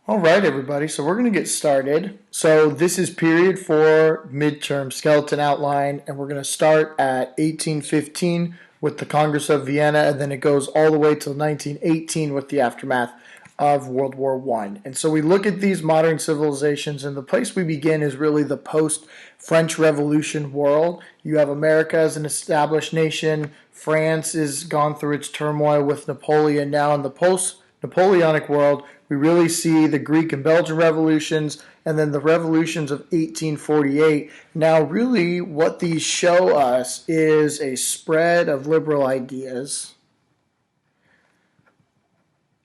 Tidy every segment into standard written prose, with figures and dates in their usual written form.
All right, everybody. So we're going to get started. So this is period 4, midterm skeleton outline, and we're going to start at 1815 with the Congress of Vienna, and then it goes all the way till 1918 with the aftermath of World War I. And so we look at these modern civilizations, and the place we begin is really the post-French Revolution world. You have America as an established nation. France is gone through its turmoil with Napoleon. Now in the post-Napoleonic world, we really see the Greek and Belgian revolutions and then the revolutions of 1848. Now, really, what these show us is a spread of liberal ideas.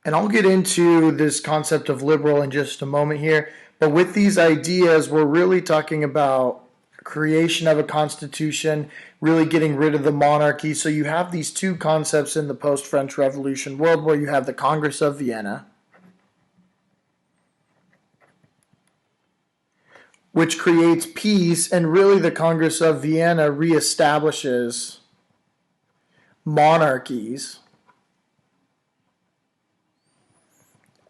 And I'll get into this concept of liberal in just a moment here. But with these ideas, we're really talking about creation of a constitution, really getting rid of the monarchy. So you have these two concepts in the post-French Revolution world where you have the Congress of Vienna, which creates peace, and really the Congress of Vienna reestablishes monarchies.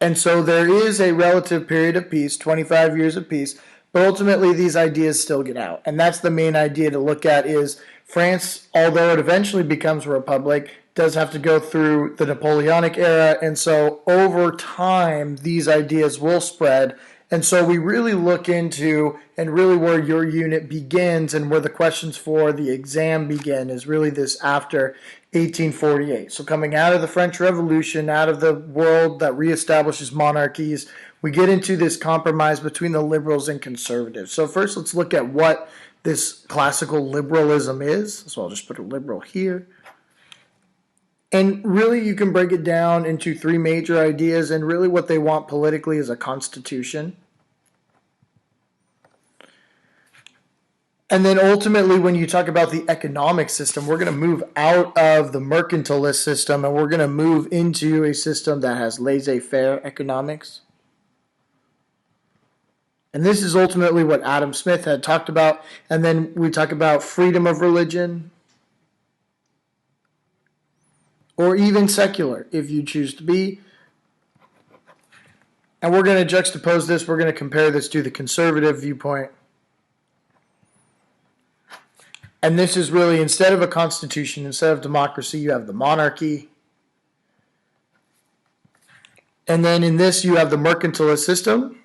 And so there is a relative period of peace, 25 years of peace, but ultimately these ideas still get out. And that's the main idea to look at is France, although it eventually becomes a republic, does have to go through the Napoleonic era. And so over time, these ideas will spread. And so we really look into, and really where your unit begins and where the questions for the exam begin is really this after 1848. So coming out of the French Revolution, out of the world that reestablishes monarchies, we get into this compromise between the liberals and conservatives. So first let's look at what this classical liberalism is. So I'll just put a liberal here. And really you can break it down into three major ideas, and really what they want politically is a constitution. And then ultimately, when you talk about the economic system, we're going to move out of the mercantilist system and we're going to move into a system that has laissez-faire economics. And this is ultimately what Adam Smith had talked about. And then we talk about freedom of religion, or even secular, if you choose to be. And we're going to juxtapose this. We're going to compare this to the conservative viewpoint. And this is really, instead of a constitution, instead of democracy, you have the monarchy. And then in this, you have the mercantilist system.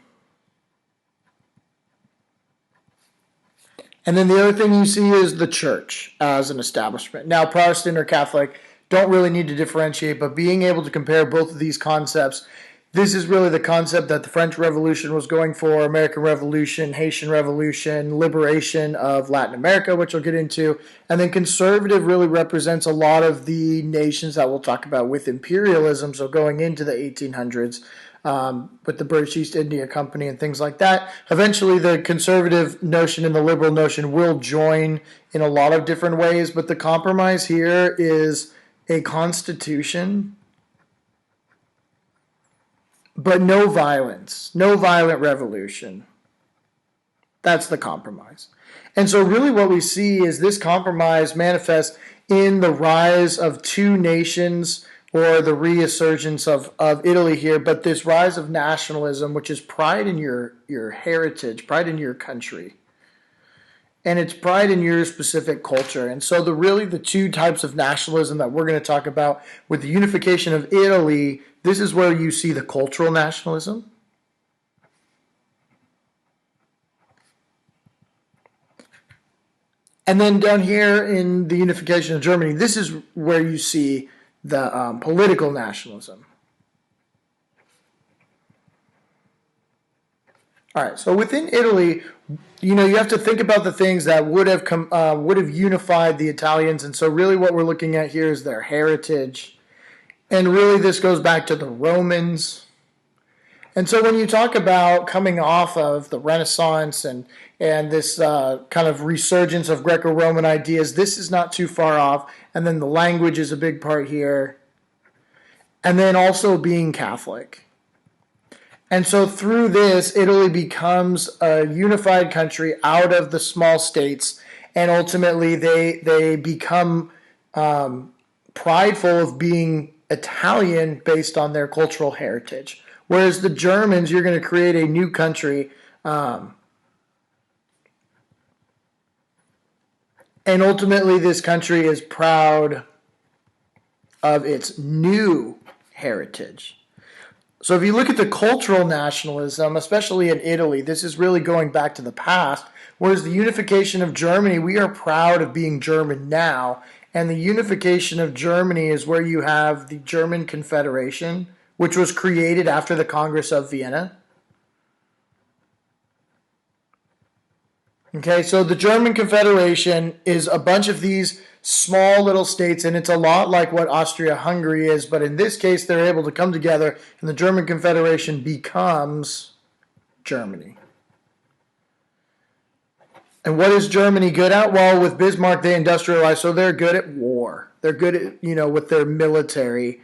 And then the other thing you see is the church as an establishment. Now, Protestant or Catholic don't really need to differentiate, but being able to compare both of these concepts, this is really the concept that the French Revolution was going for, American Revolution, Haitian Revolution, liberation of Latin America, which we'll get into. And then conservative really represents a lot of the nations that we'll talk about with imperialism, so going into the 1800s with the British East India Company and things like that. Eventually the conservative notion and the liberal notion will join in a lot of different ways, but the compromise here is a constitution, but no violence, no violent revolution. That's the compromise. And so really what we see is this compromise manifests in the rise of two nations, or the resurgence of Italy here, but this rise of nationalism, which is pride in your heritage, pride in your country. And it's pride in your specific culture. And so the two types of nationalism that we're going to talk about with the unification of Italy, this is where you see the cultural nationalism. And then down here in the unification of Germany, this is where you see the political nationalism. All right, so within Italy, you have to think about the things that would have unified the Italians, and so really what we're looking at here is their heritage, and really this goes back to the Romans. And so when you talk about coming off of the Renaissance and this kind of resurgence of Greco-Roman ideas, this is not too far off, and then the language is a big part here, and then also being Catholic. And so through this, Italy becomes a unified country out of the small states, and ultimately they become prideful of being Italian based on their cultural heritage, Whereas the Germans, you're going to create a new country. And ultimately, this country is proud of its new heritage. So if you look at the cultural nationalism, especially in Italy, this is really going back to the past, whereas the unification of Germany, we are proud of being German now, and the unification of Germany is where you have the German Confederation, which was created after the Congress of Vienna. Okay, so the German Confederation is a bunch of these small little states, and it's a lot like what Austria-Hungary is, but in this case, they're able to come together, and the German Confederation becomes Germany. And what is Germany good at? Well, with Bismarck, they industrialized, so they're good at war. They're good at, with their military.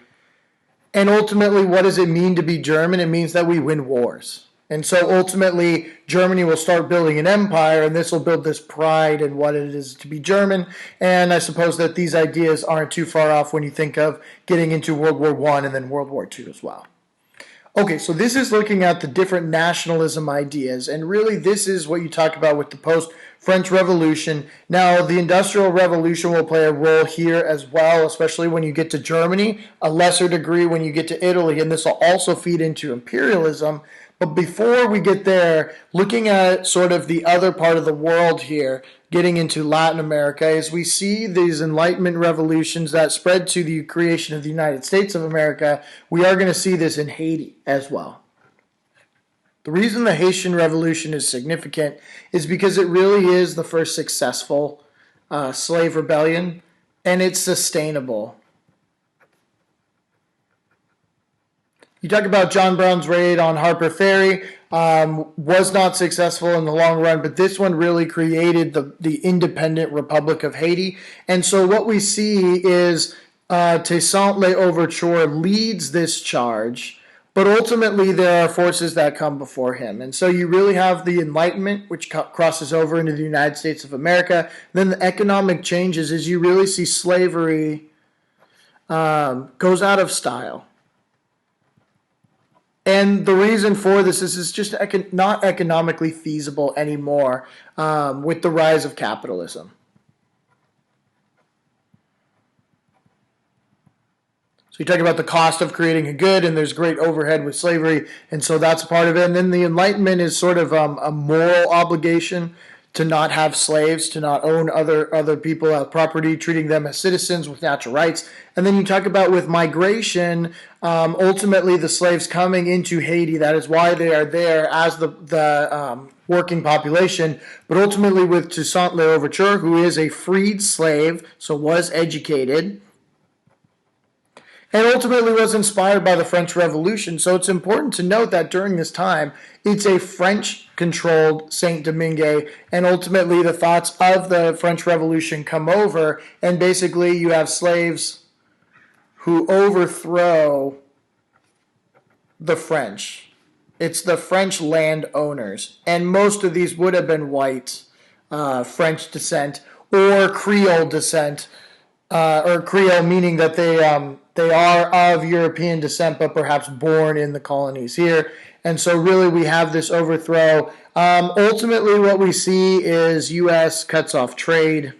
And ultimately, what does it mean to be German? It means that we win wars. And so ultimately, Germany will start building an empire, and this will build this pride in what it is to be German. And I suppose that these ideas aren't too far off when you think of getting into World War I and then World War II as well. Okay, so this is looking at the different nationalism ideas, and really this is what you talk about with the post-French Revolution. Now, the Industrial Revolution will play a role here as well, especially when you get to Germany, a lesser degree when you get to Italy, and this will also feed into imperialism. But before we get there, looking at sort of the other part of the world here, getting into Latin America, as we see these Enlightenment revolutions that spread to the creation of the United States of America, we are going to see this in Haiti as well. The reason the Haitian Revolution is significant is because it really is the first successful slave rebellion, and it's sustainable. You talk about John Brown's raid on Harper Ferry, was not successful in the long run, but this one really created the independent Republic of Haiti. And so what we see is Toussaint L'Ouverture leads this charge, but ultimately there are forces that come before him. And so you really have the Enlightenment, which crosses over into the United States of America. Then the economic changes as you really see slavery goes out of style. And the reason for this is it's just not economically feasible anymore with the rise of capitalism. So you talk about the cost of creating a good, and there's great overhead with slavery, and so that's part of it. And then the Enlightenment is sort of a moral obligation to not have slaves, to not own other people as property, treating them as citizens with natural rights. And then you talk about with migration, ultimately the slaves coming into Haiti, that is why they are there as the working population. But ultimately with Toussaint L'Ouverture, who is a freed slave, so was educated, and ultimately was inspired by the French Revolution. So it's important to note that during this time, it's a French-controlled Saint-Domingue, and ultimately the thoughts of the French Revolution come over, and basically you have slaves who overthrow the French. It's the French landowners, and most of these would have been white, French descent, or Creole descent, or Creole meaning that they are of European descent, but perhaps born in the colonies here. And so really we have this overthrow. Ultimately what we see is U.S. cuts off trade.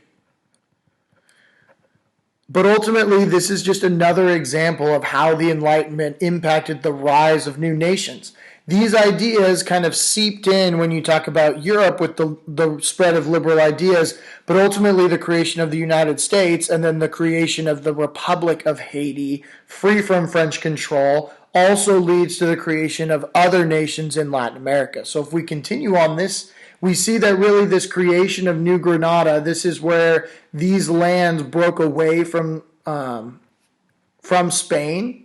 But ultimately this is just another example of how the Enlightenment impacted the rise of new nations. These ideas kind of seeped in when you talk about Europe with the spread of liberal ideas, but ultimately the creation of the United States and then the creation of the Republic of Haiti, free from French control, also leads to the creation of other nations in Latin America. So if we continue on this, we see that really this creation of New Granada, this is where these lands broke away from Spain.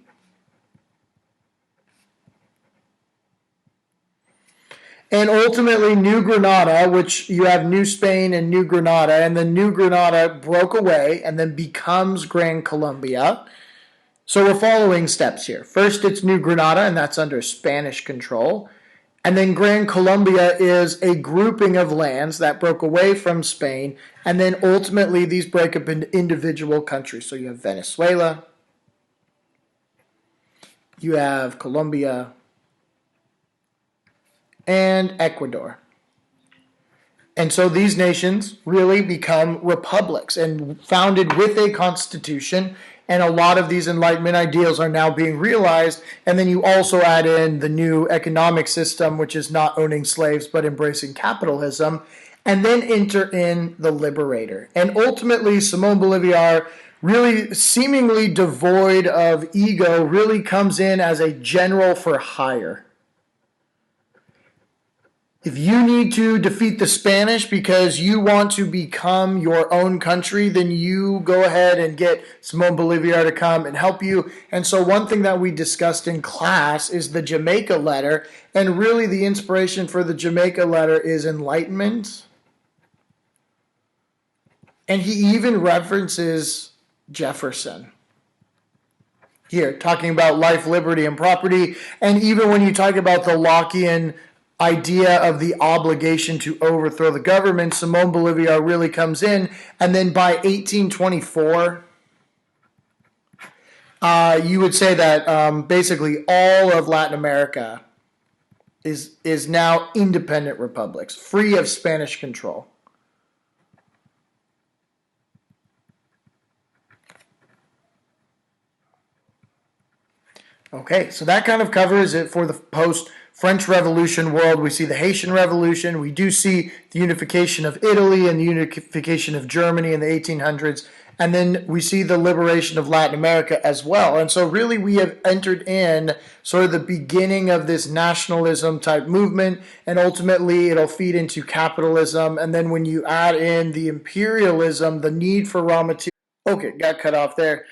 And ultimately, New Granada, which you have New Spain and New Granada, and then New Granada broke away and then becomes Gran Colombia. So we're following steps here. First, it's New Granada, and that's under Spanish control. And then Gran Colombia is a grouping of lands that broke away from Spain, and then ultimately these break up into individual countries. So you have Venezuela, you have Colombia, and Ecuador. And so these nations really become republics and founded with a constitution, and a lot of these Enlightenment ideals are now being realized. And then you also add in the new economic system, which is not owning slaves but embracing capitalism, and then enter in the liberator. And ultimately, Simón Bolívar, really seemingly devoid of ego, really comes in as a general for hire. If you need to defeat the Spanish because you want to become your own country, then you go ahead and get Simón Bolívar to come and help you. And so one thing that we discussed in class is the Jamaica Letter. And really the inspiration for the Jamaica Letter is Enlightenment. And he even references Jefferson here, talking about life, liberty, and property. And even when you talk about the Lockean idea of the obligation to overthrow the government, Simón Bolívar really comes in. And then by 1824, you would say that basically all of Latin America is now independent republics, free of Spanish control. Okay, so that kind of covers it for the post-French Revolution world. We see the Haitian Revolution. We do see the unification of Italy and the unification of Germany in the 1800s. And then we see the liberation of Latin America as well. And so really we have entered in sort of the beginning of this nationalism type movement, and ultimately it'll feed into capitalism. And then when you add in the imperialism, the need for raw material. Okay, got cut off there.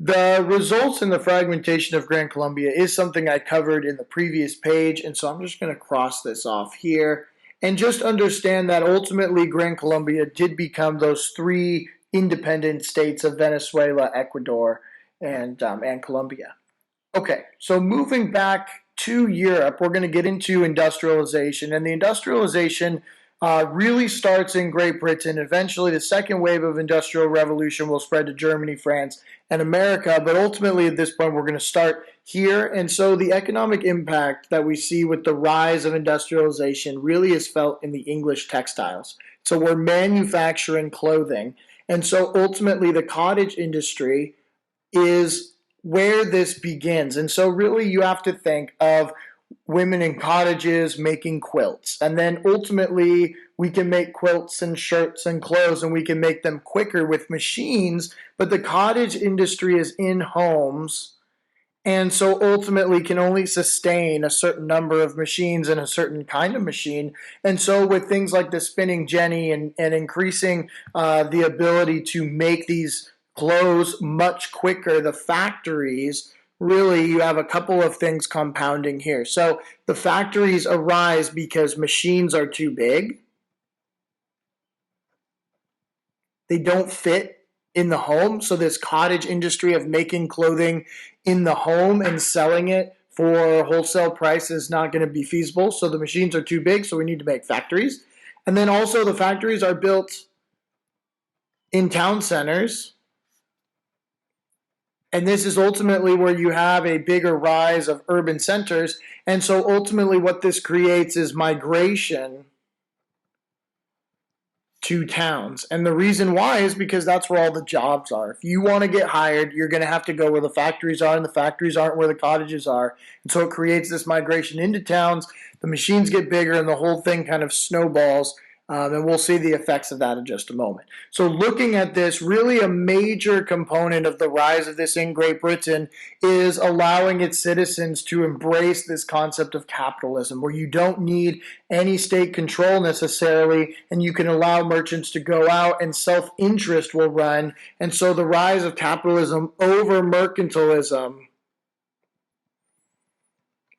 The results in the fragmentation of Gran Colombia is something I covered in the previous page, and so I'm just going to cross this off here and just understand that ultimately Gran Colombia did become those three independent states of Venezuela, Ecuador, and Colombia. Okay, so moving back to Europe, we're going to get into industrialization, and the industrialization really starts in Great Britain. Eventually, the second wave of industrial revolution will spread to Germany, France, and America. But ultimately, at this point, we're going to start here. And so the economic impact that we see with the rise of industrialization really is felt in the English textiles. So we're manufacturing clothing. And so ultimately, the cottage industry is where this begins. And so really, you have to think of women in cottages making quilts. And then ultimately, we can make quilts and shirts and clothes, and we can make them quicker with machines. But the cottage industry is in homes, and so ultimately can only sustain a certain number of machines and a certain kind of machine. And so with things like the spinning jenny and increasing the ability to make these clothes much quicker, the factories, really, you have a couple of things compounding here. So the factories arise because machines are too big. They don't fit in the home. So this cottage industry of making clothing in the home and selling it for wholesale price is not going to be feasible. So the machines are too big, so we need to make factories. And then also the factories are built in town centers. And this is ultimately where you have a bigger rise of urban centers. And so ultimately what this creates is migration to towns. And the reason why is because that's where all the jobs are. If you want to get hired, you're going to have to go where the factories are, and the factories aren't where the cottages are. And so it creates this migration into towns. The machines get bigger, and the whole thing kind of snowballs. And we'll see the effects of that in just a moment. So looking at this, really a major component of the rise of this in Great Britain is allowing its citizens to embrace this concept of capitalism, where you don't need any state control necessarily, and you can allow merchants to go out and self-interest will run. And so the rise of capitalism over mercantilism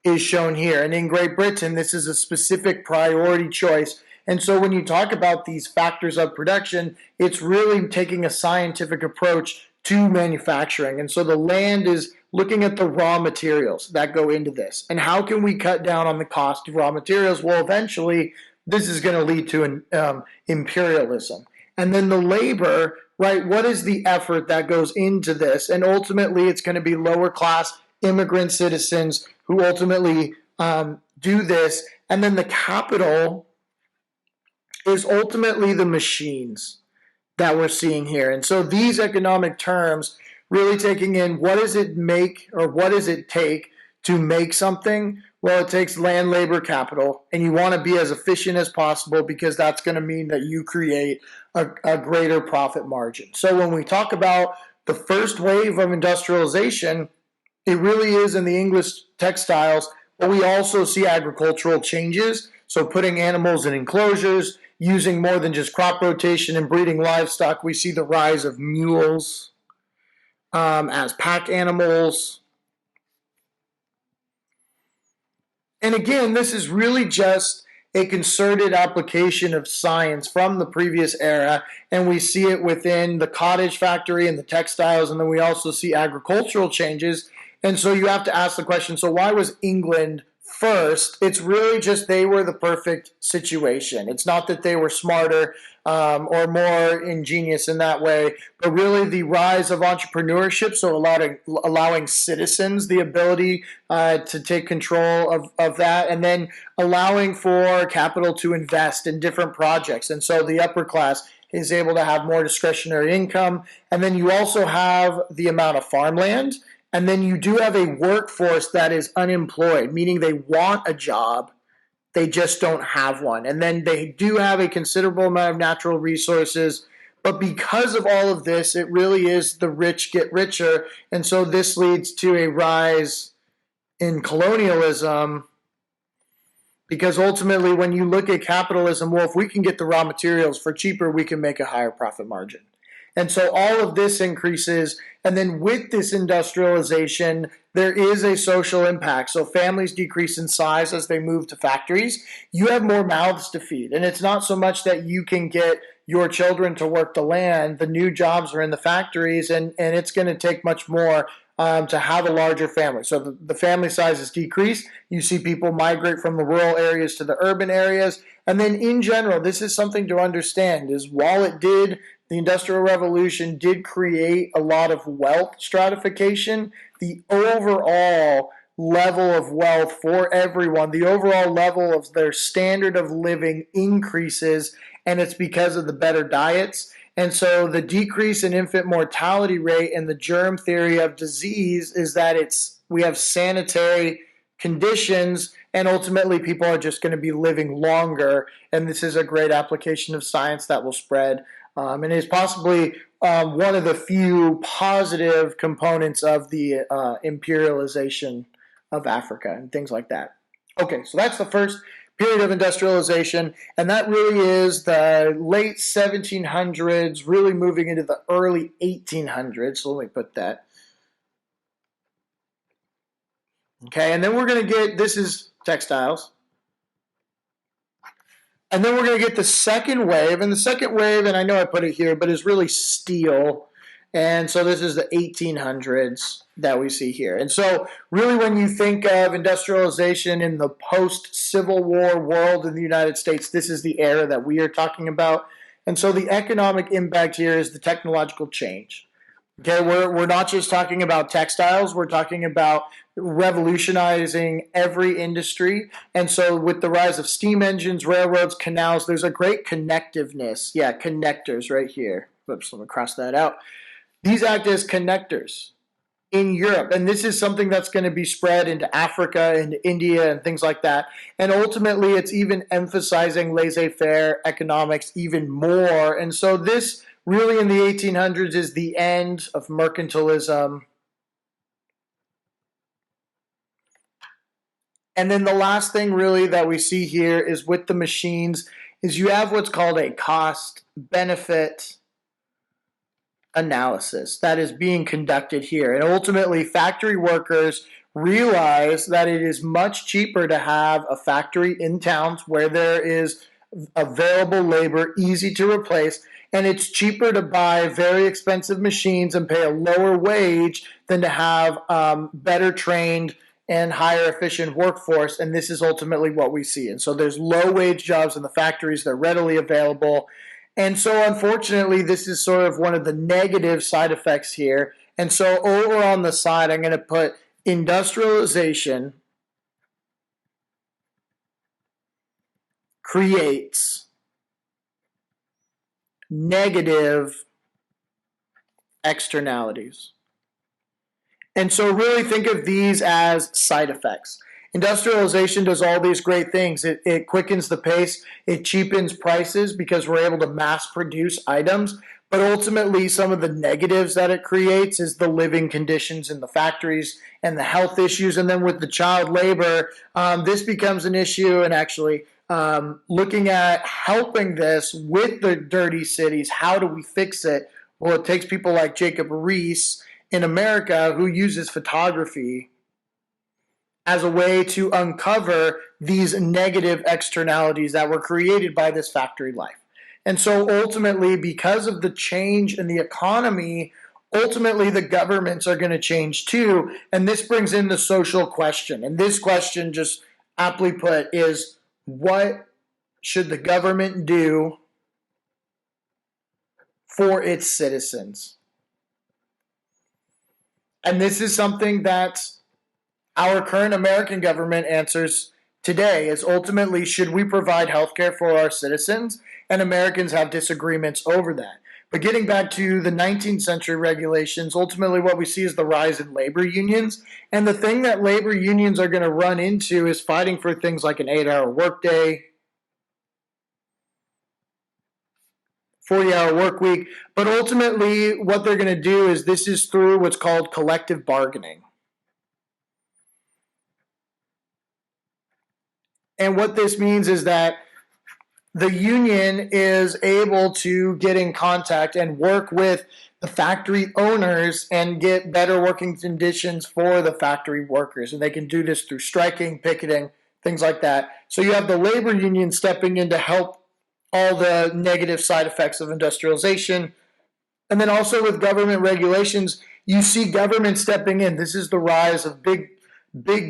is shown here. And in Great Britain, this is a specific priority choice. And so when you talk about these factors of production, it's really taking a scientific approach to manufacturing. And so the land is looking at the raw materials that go into this. And how can we cut down on the cost of raw materials? Well, eventually, this is going to lead to an imperialism. And then the labor, right, what is the effort that goes into this? And ultimately, it's going to be lower class immigrant citizens who ultimately do this. And then the capital is ultimately the machines that we're seeing here. And so these economic terms really taking in what does it make or what does it take to make something? Well, it takes land, labor, capital, and you want to be as efficient as possible because that's going to mean that you create a greater profit margin. So when we talk about the first wave of industrialization, it really is in the English textiles, but we also see agricultural changes. So putting animals in enclosures, using more than just crop rotation and breeding livestock. We see the rise of mules as pack animals. And again, this is really just a concerted application of science from the previous era, and we see it within the cottage factory and the textiles, and then we also see agricultural changes. And so you have to ask the question, so why was England first? It's really just they were the perfect situation. It's not that they were smarter or more ingenious in that way, but really the rise of entrepreneurship, so allowing citizens the ability to take control of that, and then allowing for capital to invest in different projects. And so the upper class is able to have more discretionary income. And then you also have the amount of farmland. And then you do have a workforce that is unemployed, meaning they want a job, they just don't have one. And then they do have a considerable amount of natural resources. But because of all of this, it really is the rich get richer. And so this leads to a rise in colonialism. Because ultimately, when you look at capitalism, well, if we can get the raw materials for cheaper, we can make a higher profit margin. And so all of this increases, and then with this industrialization, there is a social impact. So families decrease in size as they move to factories. You have more mouths to feed, and it's not so much that you can get your children to work the land. The new jobs are in the factories, and it's going to take much more to have a larger family. So the family size is decreased. You see people migrate from the rural areas to the urban areas. And then in general, this is something to understand, is while the Industrial Revolution did create a lot of wealth stratification, the overall level of wealth for everyone, the overall level of their standard of living increases, and it's because of the better diets. And so the decrease in infant mortality rate and the germ theory of disease is that we have sanitary conditions, and ultimately people are just going to be living longer. And this is a great application of science that will spread. And is possibly one of the few positive components of the imperialization of Africa and things like that. Okay, so that's the first period of industrialization, and that really is the late 1700s, really moving into the early 1800s. So let me put that. Okay, and then we're going to get, this is textiles. And then we're going to get the second wave, and the second wave, and I know I put it here, but is really steel. And so this is the 1800s that we see here. And so really when you think of industrialization in the post-Civil War world in the United States, this is the era that we are talking about. And so the economic impact here is the technological change. Okay, we're not just talking about textiles, we're talking about revolutionizing every industry. And so with the rise of steam engines, railroads, canals, there's a great connectiveness. Yeah, connectors right here. Oops, let me cross that out. These act as connectors in Europe, and this is something that's going to be spread into Africa and India and things like that. And ultimately, it's even emphasizing laissez-faire economics even more. And so this really in the 1800s is the end of mercantilism. And then the last thing really that we see here is with the machines is you have what's called a cost-benefit analysis that is being conducted here. And ultimately, factory workers realize that it is much cheaper to have a factory in towns where there is available labor, easy to replace, and it's cheaper to buy very expensive machines and pay a lower wage than to have better trained and higher efficient workforce, and this is ultimately what we see. And so there's low wage jobs in the factories, they're readily available. And so unfortunately, this is sort of one of the negative side effects here. And so over on the side, I'm going to put industrialization creates negative externalities. And so really think of these as side effects. Industrialization does all these great things. It quickens the pace. It cheapens prices because we're able to mass produce items. But ultimately, some of the negatives that it creates is the living conditions in the factories and the health issues. And then with the child labor, this becomes an issue. And actually, looking at helping this with the dirty cities, how do we fix it? Well, it takes people like Jacob Riis in America who uses photography as a way to uncover these negative externalities that were created by this factory life. And so ultimately, because of the change in the economy, ultimately the governments are going to change too. And this brings in the social question. And this question, just aptly put, is what should the government do for its citizens? And this is something that our current American government answers today is ultimately, should we provide health care for our citizens? And Americans have disagreements over that. But getting back to the 19th century regulations, ultimately what we see is the rise in labor unions. And the thing that labor unions are going to run into is fighting for things like an 8-hour workday, 40-hour work week. But ultimately what they're going to do is this is through what's called collective bargaining. And what this means is that the union is able to get in contact and work with the factory owners and get better working conditions for the factory workers. And they can do this through striking, picketing, things like that. So you have the labor union stepping in to help all the negative side effects of industrialization. And then also with government regulations, you see government stepping in. This is the rise of big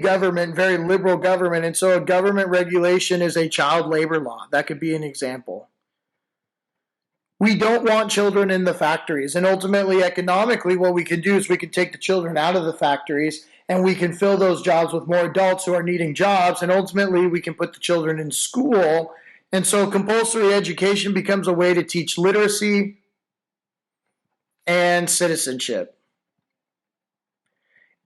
government, very liberal government. And so a government regulation is a child labor law. That could be an example. We don't want children in the factories. And ultimately, economically, what we can do is we can take the children out of the factories and we can fill those jobs with more adults who are needing jobs. And ultimately, we can put the children in school. And so compulsory education becomes a way to teach literacy and citizenship.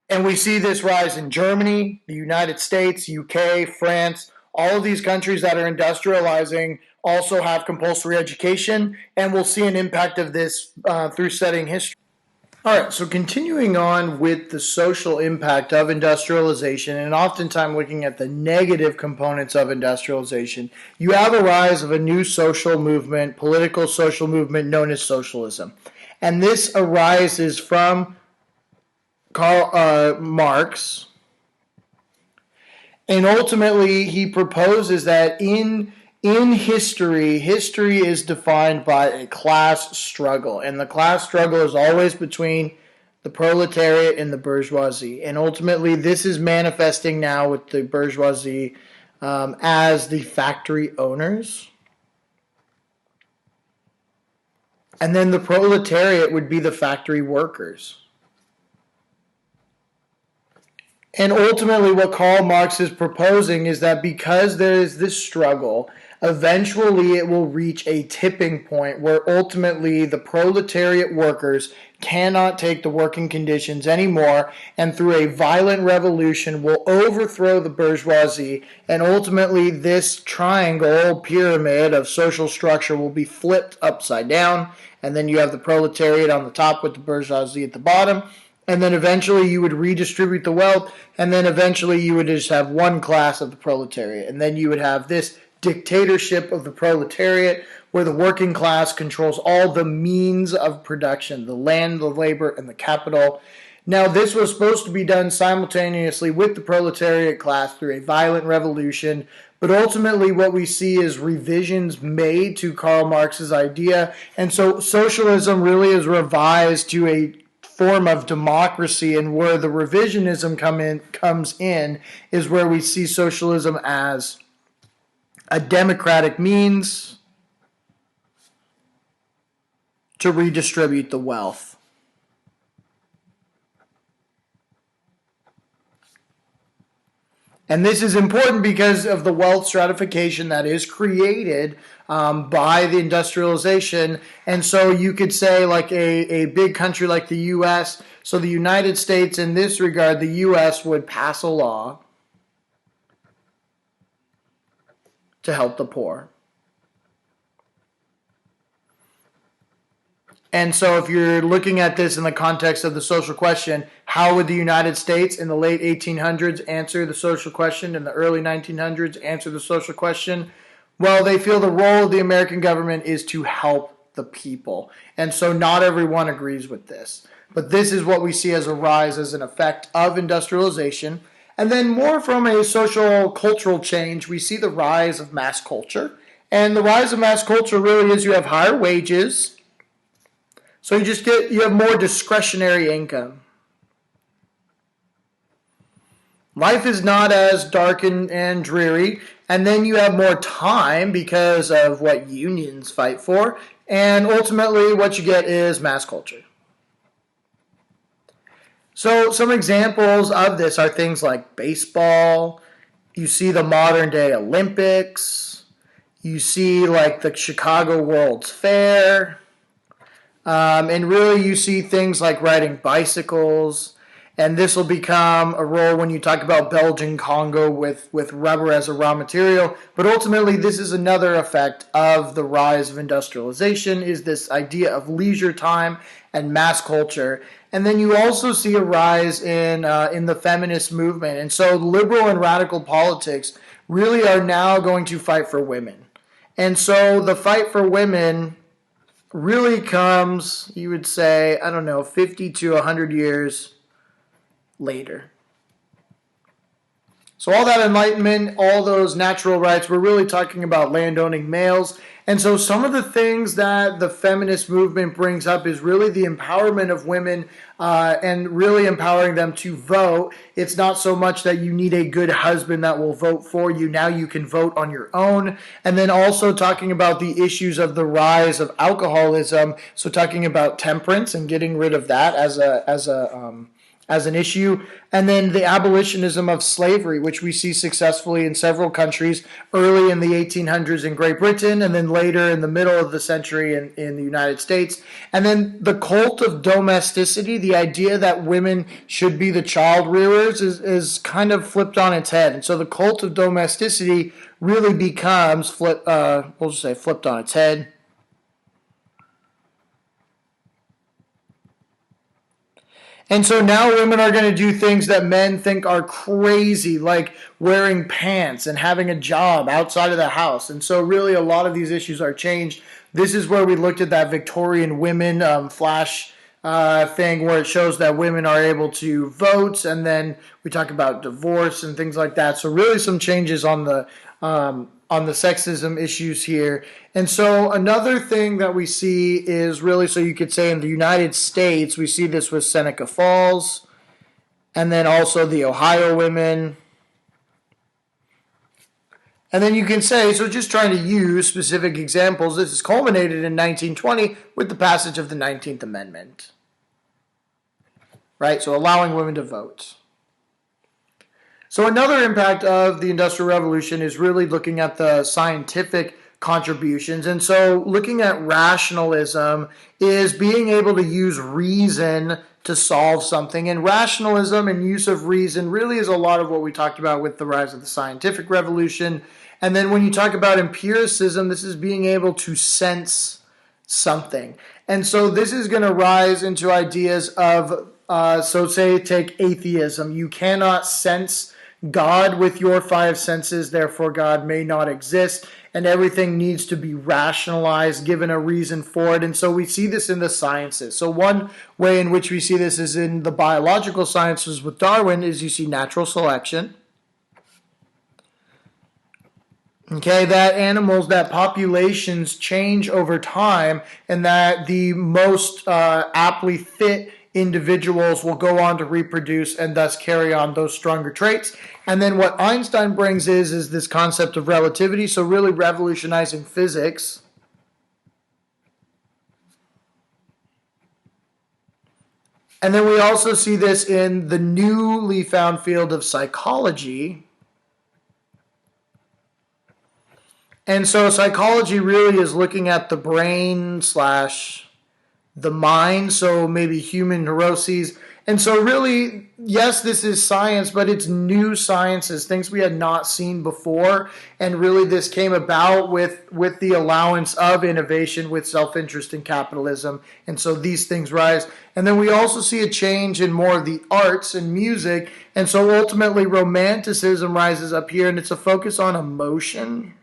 And we see this rise in Germany, the United States, UK, France. All of these countries that are industrializing also have compulsory education, and we'll see an impact of this through studying history. All right, so continuing on with the social impact of industrialization, and oftentimes looking at the negative components of industrialization, you have a rise of a new social movement, political social movement known as socialism. And this arises from Karl Marx, and ultimately he proposes that in history is defined by a class struggle, and the class struggle is always between the proletariat and the bourgeoisie, and ultimately this is manifesting now with the bourgeoisie as the factory owners, and then the proletariat would be the factory workers. And ultimately what Karl Marx is proposing is that because there is this struggle, eventually it will reach a tipping point where ultimately the proletariat workers cannot take the working conditions anymore, and through a violent revolution will overthrow the bourgeoisie, and ultimately this triangle pyramid of social structure will be flipped upside down, and then you have the proletariat on the top with the bourgeoisie at the bottom. And then eventually you would redistribute the wealth, and then eventually you would just have one class of the proletariat. And then you would have this dictatorship of the proletariat where the working class controls all the means of production, the land, the labor, and the capital. Now, this was supposed to be done simultaneously with the proletariat class through a violent revolution, but ultimately what we see is revisions made to Karl Marx's idea, and so socialism really is revised to a form of democracy, and where the revisionism comes in is where we see socialism as a democratic means to redistribute the wealth. And this is important because of the wealth stratification that is created by the industrialization. And so you could say like a big country like the U.S., so the United States in this regard, the U.S. would pass a law to help the poor. And so if you're looking at this in the context of the social question, how would the United States in the late 1800s answer the social question, in the early 1900s answer the social question? Well, they feel the role of the American government is to help the people. And so not everyone agrees with this. But this is what we see as a rise as an effect of industrialization. And then more from a social cultural change, we see the rise of mass culture. And the rise of mass culture really is you have higher wages. So you have more discretionary income. Life is not as dark and dreary, and then you have more time because of what unions fight for, and ultimately what you get is mass culture. So some examples of this are things like baseball, you see the modern day Olympics, you see like the Chicago World's Fair, and really you see things like riding bicycles, and this will become a role when you talk about Belgian Congo with rubber as a raw material. But ultimately this is another effect of the rise of industrialization, is this idea of leisure time and mass culture. And then you also see a rise in the feminist movement. And so liberal and radical politics really are now going to fight for women. And so the fight for women really comes, you would say, 50 to 100 years later. So all that enlightenment, all those natural rights, we're really talking about landowning males. And so some of the things that the feminist movement brings up is really the empowerment of women and really empowering them to vote. It's not so much that you need a good husband that will vote for you. Now you can vote on your own. And then also talking about the issues of the rise of alcoholism. So talking about temperance and getting rid of that as an issue, and then the abolitionism of slavery, which we see successfully in several countries, early in the 1800s in Great Britain, and then later in the middle of the century in the United States. And then the cult of domesticity, the idea that women should be the child rearers, is kind of flipped on its head. And so the cult of domesticity really becomes flipped on its head. And so now women are going to do things that men think are crazy, like wearing pants and having a job outside of the house. And so really a lot of these issues are changed. This is where we looked at that Victorian women flash thing where it shows that women are able to vote. And then we talk about divorce and things like that. So really some changes on the sexism issues here. And so another thing that we see is really, so you could say in the United States, we see this with Seneca Falls, and then also the Ohio women. And then you can say, so just trying to use specific examples, this is culminated in 1920 with the passage of the 19th Amendment. Right? So allowing women to vote. So another impact of the Industrial Revolution is really looking at the scientific contributions. And so looking at rationalism is being able to use reason to solve something. And rationalism and use of reason really is a lot of what we talked about with the rise of the scientific revolution. And then when you talk about empiricism, this is being able to sense something. And so this is going to rise into ideas of, so say take atheism. You cannot sense God with your five senses, therefore God may not exist, and everything needs to be rationalized, given a reason for it. And so we see this in the sciences. So one way in which we see this is in the biological sciences with Darwin is you see natural selection. Okay, that animals, that populations change over time, and that the most aptly fit individuals will go on to reproduce and thus carry on those stronger traits. And then what Einstein brings is this concept of relativity, so really revolutionizing physics. And then we also see this in the newly found field of psychology. And so psychology really is looking at the brain slash the mind, so maybe human neuroses. And so really, yes, this is science, but it's new sciences, things we had not seen before. And really this came about with the allowance of innovation with self-interest in capitalism. And so these things rise. And then we also see a change in more of the arts and music. And so ultimately romanticism rises up here, and it's a focus on emotion,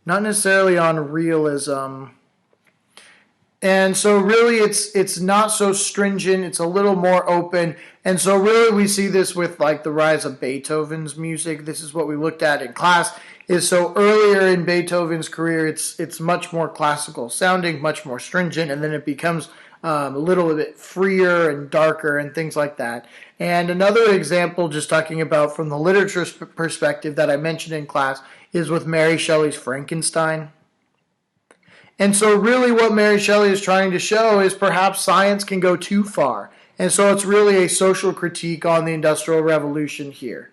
not necessarily on realism. And so really it's not so stringent, it's a little more open. And so really we see this with like the rise of Beethoven's music. This is what we looked at in class, is so earlier in Beethoven's career it's much more classical sounding, much more stringent, and then it becomes a little bit freer and darker and things like that. And another example, just talking about from the literature perspective that I mentioned in class, is with Mary Shelley's Frankenstein. And so really what Mary Shelley is trying to show is perhaps science can go too far. And so it's really a social critique on the Industrial Revolution here.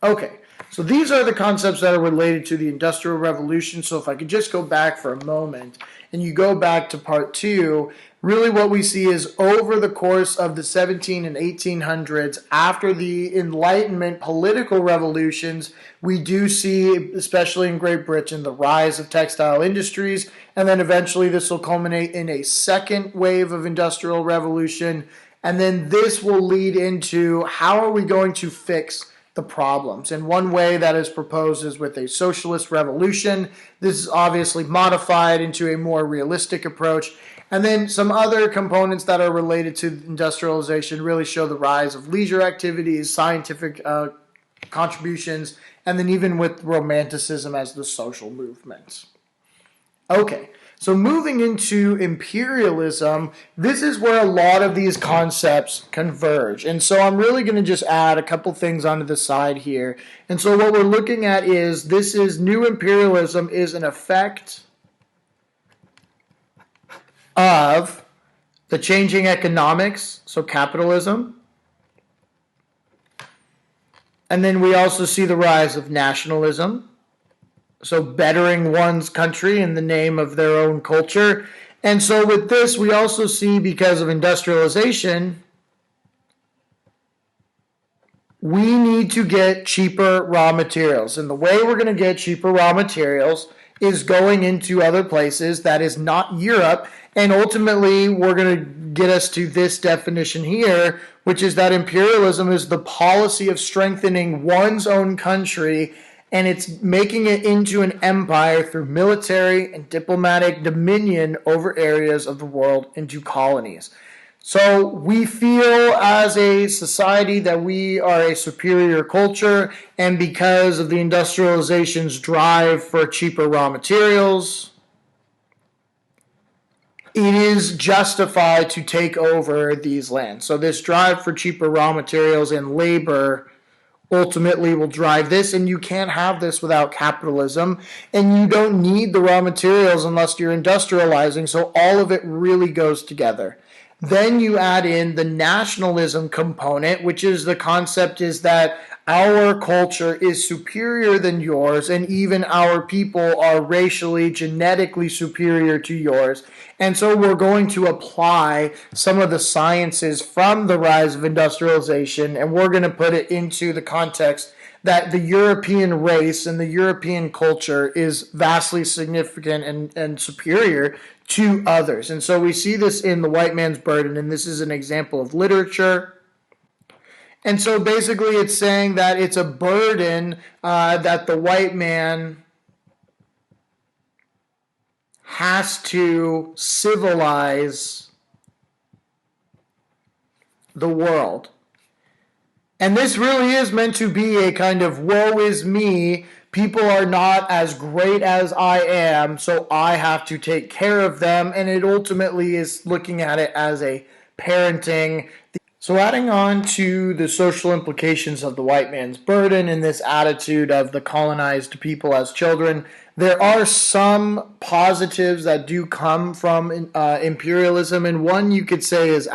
Okay, so these are the concepts that are related to the Industrial Revolution. So if I could just go back for a moment, and you go back to part 2, really what we see is over the course of the 17 and 1800s, after the Enlightenment political revolutions, we do see, especially in Great Britain, the rise of textile industries, and then eventually this will culminate in a second wave of industrial revolution, and then this will lead into how are we going to fix the problems. And one way that is proposed is with a socialist revolution. This is obviously modified into a more realistic approach. And then some other components that are related to industrialization really show the rise of leisure activities, scientific contributions, and then even with Romanticism as the social movement. Okay, so moving into imperialism, this is where a lot of these concepts converge. And so I'm really going to just add a couple things onto the side here. And so what we're looking at is this is new imperialism is an effect of the changing economics, so capitalism. And then we also see the rise of nationalism, so bettering one's country in the name of their own culture. And so with this, we also see, because of industrialization, we need to get cheaper raw materials. And the way we're going to get cheaper raw materials is going into other places that is not Europe. And ultimately, we're going to get us to this definition here, which is that imperialism is the policy of strengthening one's own country, and it's making it into an empire through military and diplomatic dominion over areas of the world into colonies. So we feel as a society that we are a superior culture, and because of the industrialization's drive for cheaper raw materials, it is justified to take over these lands. So this drive for cheaper raw materials and labor ultimately will drive this, and you can't have this without capitalism, and you don't need the raw materials unless you're industrializing, so all of it really goes together. Then you add in the nationalism component, which is the concept is that our culture is superior than yours, and even our people are racially, genetically superior to yours. And so we're going to apply some of the sciences from the rise of industrialization, and we're going to put it into the context that the European race and the European culture is vastly significant and superior to others. And so we see this in The White Man's Burden, and this is an example of literature. And so basically it's saying that it's a burden that the white man has to civilize the world. And this really is meant to be a kind of woe is me. People are not as great as I am, so I have to take care of them. And it ultimately is looking at it as a parenting. So adding on to the social implications of the white man's burden and this attitude of the colonized people as children, there are some positives that do come from imperialism. And one you could say is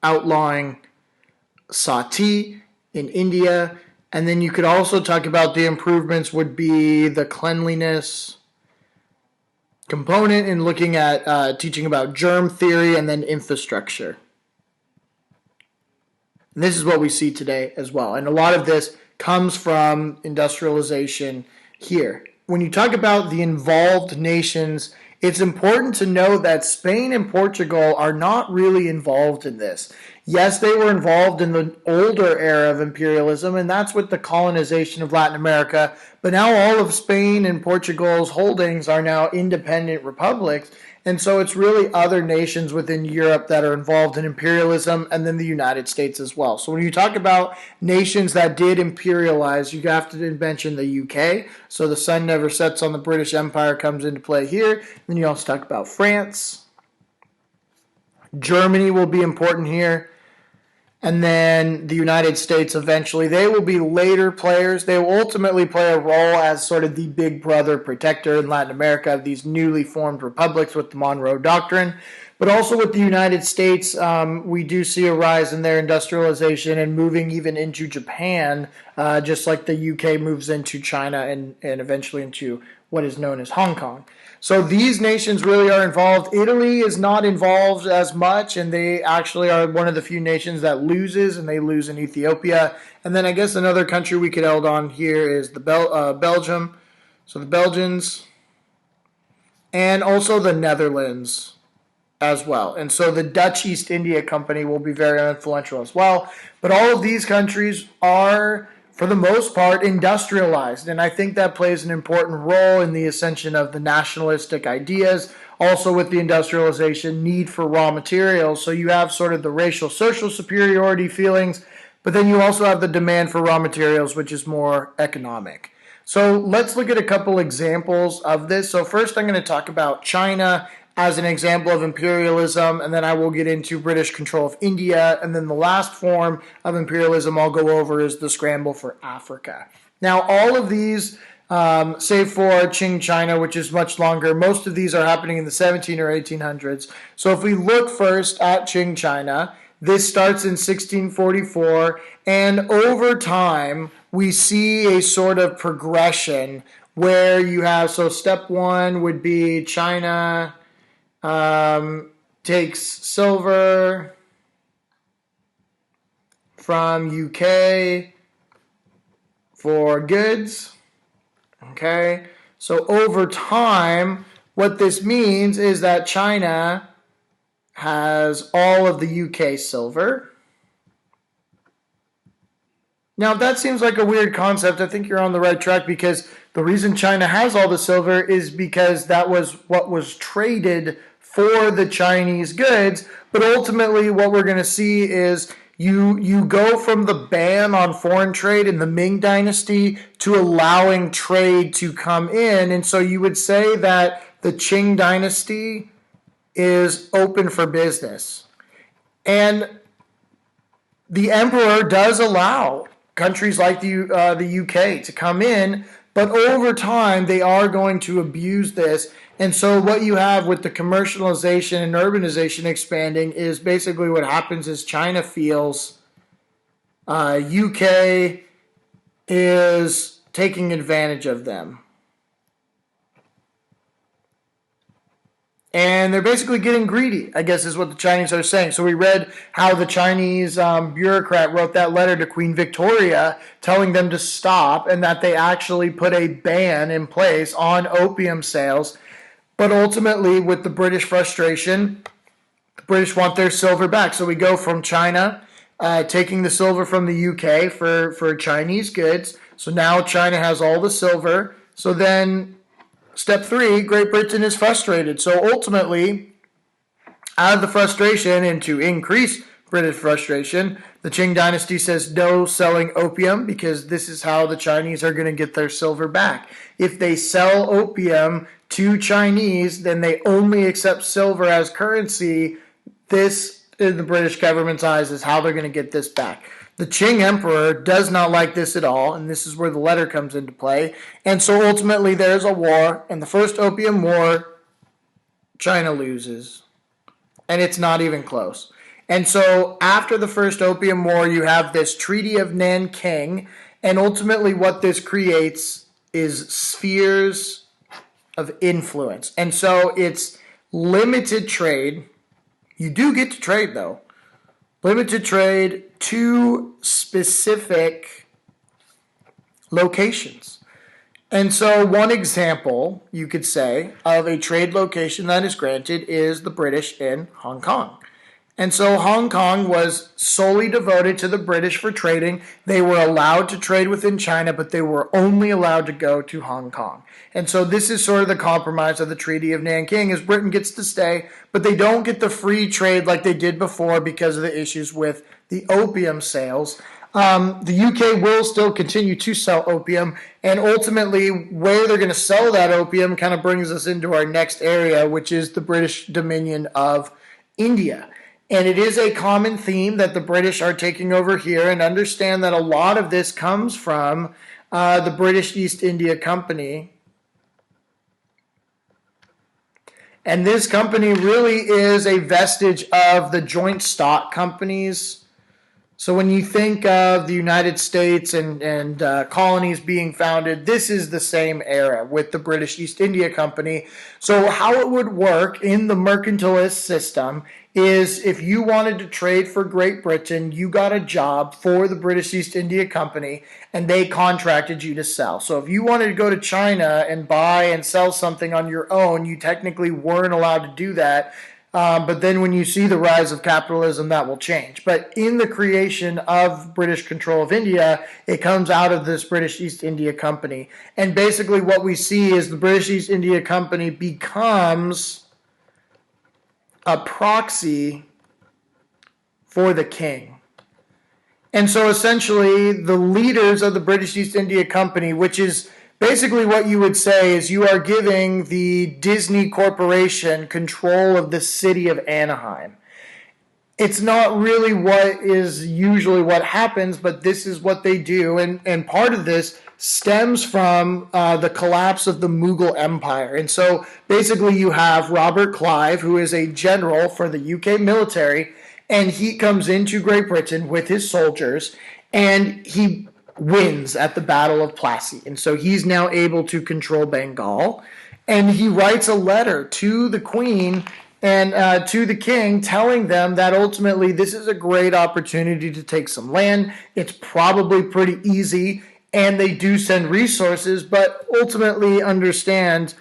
outlawing sati in India, And then you could also talk about the improvements would be the cleanliness component in looking at teaching about germ theory and then infrastructure. And this is what we see today as well. And a lot of this comes from industrialization here. When you talk about the involved nations, it's important to know that Spain and Portugal are not really involved in this. Yes, they were involved in the older era of imperialism, and that's with the colonization of Latin America. But now all of Spain and Portugal's holdings are now independent republics. And so it's really other nations within Europe that are involved in imperialism, and then the United States as well. So when you talk about nations that did imperialize, you have to mention the UK. So the sun never sets on the British Empire comes into play here. Then you also talk about France. Germany will be important here. And then the United States eventually. They will be later players. They will ultimately play a role as sort of the big brother protector in Latin America of these newly formed republics with the Monroe Doctrine. But also with the United States, we do see a rise in their industrialization and moving even into Japan, just like the UK moves into China and eventually into what is known as Hong Kong. So these nations really are involved. Italy is not involved as much, and they actually are one of the few nations that loses, and they lose in Ethiopia. And then I guess another country we could hold on here is the Belgium. So the Belgians, and also the Netherlands as well. And so the Dutch East India Company will be very influential as well. But all of these countries are, for the most part, industrialized. And I think that plays an important role in the ascension of the nationalistic ideas. Also with the industrialization, need for raw materials. So you have sort of the racial social superiority feelings, but then you also have the demand for raw materials, which is more economic. So let's look at a couple examples of this. So first I'm going to talk about China as an example of imperialism, and then I will get into British control of India, and then the last form of imperialism I'll go over is the scramble for Africa. Now, all of these, save for Qing China, which is much longer, most of these are happening in the 17 or 1800s. So if we look first at Qing China, this starts in 1644, and over time, we see a sort of progression where you have, so step one would be China takes silver from UK for goods. Okay, so over time, what this means is that China has all of the UK silver. Now, if that seems like a weird concept, I think you're on the right track, because the reason China has all the silver is because that was what was traded for the Chinese goods. But ultimately, what we're going to see is you go from the ban on foreign trade in the Ming Dynasty to allowing trade to come in. And so you would say that the Qing Dynasty is open for business. And the emperor does allow countries like the UK to come in, but over time they are going to abuse this. And so what you have with the commercialization and urbanization expanding is basically what happens is China feels UK is taking advantage of them. And they're basically getting greedy, I guess is what the Chinese are saying. So we read how the Chinese bureaucrat wrote that letter to Queen Victoria telling them to stop, and that they actually put a ban in place on opium sales. But ultimately, with the British frustration, the British want their silver back. So we go from China taking the silver from the UK for Chinese goods. So now China has all the silver. So then step 3, Great Britain is frustrated. So ultimately, out of the frustration and to increase British frustration, the Qing Dynasty says no selling opium, because this is how the Chinese are going to get their silver back. If they sell opium to Chinese, then they only accept silver as currency. This, in the British government's eyes, is how they're going to get this back. The Qing emperor does not like this at all, and this is where the letter comes into play. And so ultimately there's a war, and the first Opium War, China loses. And it's not even close. And so after the first Opium War, you have this Treaty of Nanking, And ultimately what this creates is spheres of influence. And so it's limited trade. You do get to trade, though. Limited trade to specific locations. And so one example, you could say, of a trade location that is granted is the British in Hong Kong. And so Hong Kong was solely devoted to the British for trading. They were allowed to trade within China, but they were only allowed to go to Hong Kong. And so this is sort of the compromise of the Treaty of Nanking, is Britain gets to stay, but they don't get the free trade like they did before because of the issues with the opium sales. The UK will still continue to sell opium, and ultimately where they're going to sell that opium kind of brings us into our next area, which is the British Dominion of India. And it is a common theme that the British are taking over here, and understand that a lot of this comes from the British East India Company. And this company really is a vestige of the joint stock companies. So when you think of the United States and colonies being founded, this is the same era with the British East India Company. So how it would work in the mercantilist system is if you wanted to trade for Great Britain, you got a job for the British East India Company, and they contracted you to sell. So if you wanted to go to China and buy and sell something on your own, you technically weren't allowed to do that. But then when you see the rise of capitalism, that will change. But in the creation of British control of India, it comes out of this British East India Company. And basically what we see is the British East India Company becomes a proxy for the king. And so essentially the leaders of the British East India Company, which is basically what you would say is you are giving the Disney Corporation control of the city of Anaheim. It's not really what is usually what happens, but this is what they do. And part of this stems from the collapse of the Mughal Empire. And so basically you have Robert Clive, who is a general for the UK military, and he comes into Great Britain with his soldiers, and he wins at the Battle of Plassey. And so he's now able to control Bengal, and he writes a letter to the Queen and to the king, telling them that ultimately this is a great opportunity to take some land. It's probably pretty easy, and they do send resources, but ultimately understand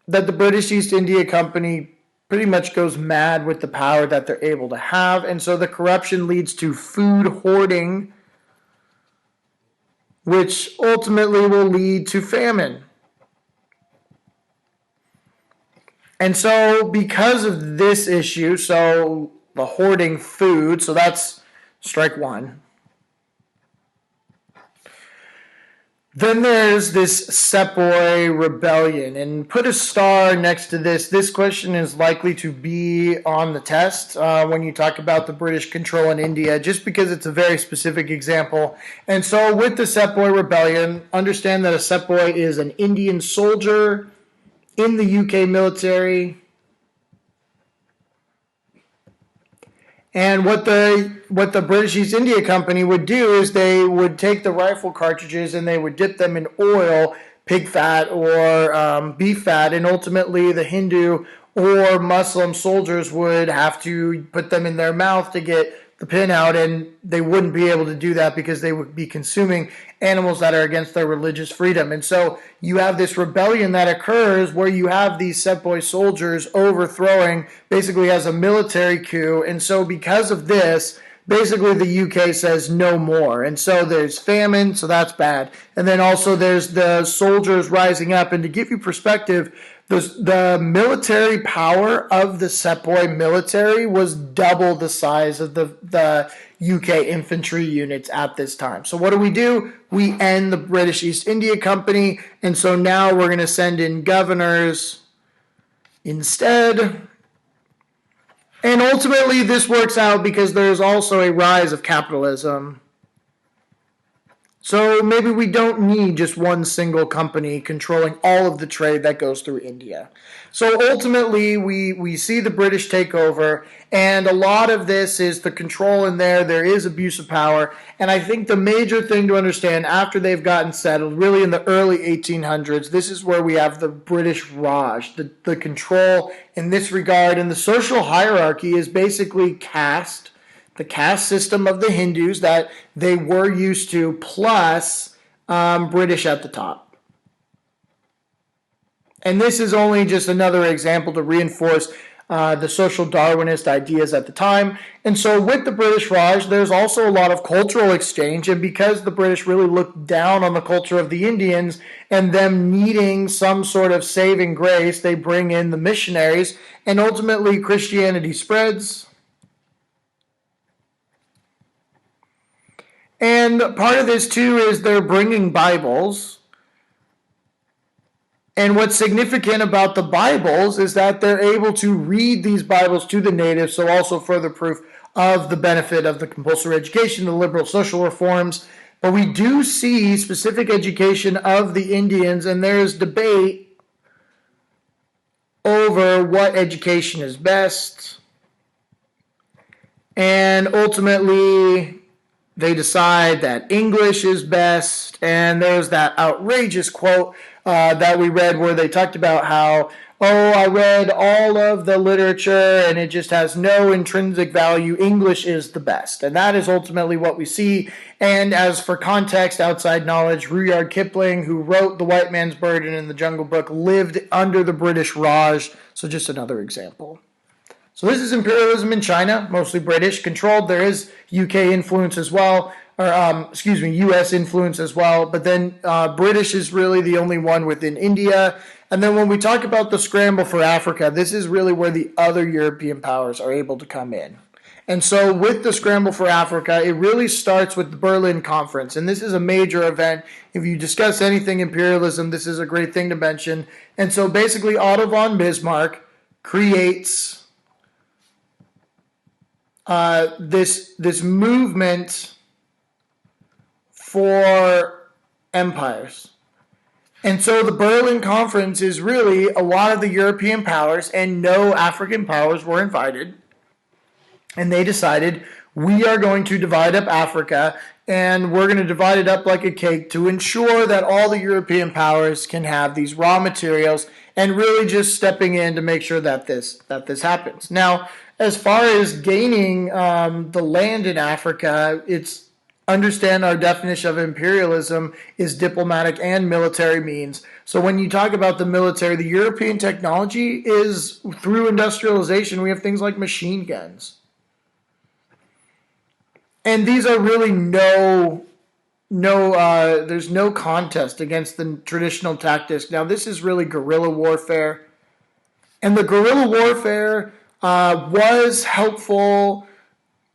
that the British East India Company pretty much goes mad with the power that they're able to have. And so the corruption leads to food hoarding, which ultimately will lead to famine. And so because of this issue, so the hoarding food, so that's strike one. Then there's this Sepoy rebellion, and put a star next to this. This question is likely to be on the test when you talk about the British control in India, just because it's a very specific example. And so with the Sepoy rebellion, understand that a Sepoy is an Indian soldier in the UK military. And what the British East India Company would do is they would take the rifle cartridges and they would dip them in oil, pig fat or beef fat, and ultimately the Hindu or Muslim soldiers would have to put them in their mouth to get the pin out, and they wouldn't be able to do that because they would be consuming animals that are against their religious freedom. And so you have this rebellion that occurs where you have these Sepoy soldiers overthrowing basically as a military coup. And so because of this, basically the UK says no more. And so there's famine, so that's bad. And then also there's the soldiers rising up. And to give you perspective, the military power of the Sepoy military was double the size of the UK infantry units at this time. So what do? We end the British East India Company, and so now we're going to send in governors instead. And ultimately this works out because there's also a rise of capitalism So maybe we don't need just one single company controlling all of the trade that goes through India. So ultimately, we see the British take over, and a lot of this is the control in there. There is abuse of power. And I think the major thing to understand after they've gotten settled, really in the early 1800s, this is where we have the British Raj, the control in this regard. And the social hierarchy is basically caste, the caste system of the Hindus that they were used to, plus British at the top. And this is only just another example to reinforce the social Darwinist ideas at the time. And so with the British Raj, there's also a lot of cultural exchange. And because the British really looked down on the culture of the Indians and them needing some sort of saving grace, they bring in the missionaries, and ultimately Christianity spreads. And part of this, too, is they're bringing Bibles. And what's significant about the Bibles is that they're able to read these Bibles to the natives, so also further proof of the benefit of the compulsory education, the liberal social reforms. But we do see specific education of the Indians, and there's debate over what education is best. And ultimately, they decide that English is best, and there's that outrageous quote that we read where they talked about how, I read all of the literature and it just has no intrinsic value. English is the best. And that is ultimately what we see. And as for context, outside knowledge, Rudyard Kipling, who wrote The White Man's Burden in the Jungle Book, lived under the British Raj. So just another example. So this is imperialism in China, mostly British controlled. There is UK influence as well, or US influence as well. But then British is really the only one within India. And then when we talk about the scramble for Africa, this is really where the other European powers are able to come in. And so with the scramble for Africa, it really starts with the Berlin Conference. And this is a major event. If you discuss anything imperialism, this is a great thing to mention. And so basically Otto von Bismarck creates this movement for empires. And so the Berlin Conference is really a lot of the European powers, and no African powers were invited. And they decided, we are going to divide up Africa, and we're going to divide it up like a cake to ensure that all the European powers can have these raw materials, and really just stepping in to make sure that this happens. Now, as far as gaining the land in Africa, it's understand our definition of imperialism is diplomatic and military means. So when you talk about the military, the European technology is through industrialization. We have things like machine guns. And these are really there's no contest against the traditional tactics. Now, this is really guerrilla warfare. And the guerrilla warfare was helpful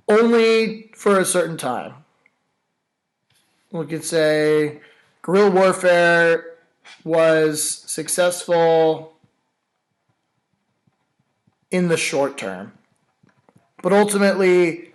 only for a certain time. We could say guerrilla warfare was successful in the short term. But ultimately,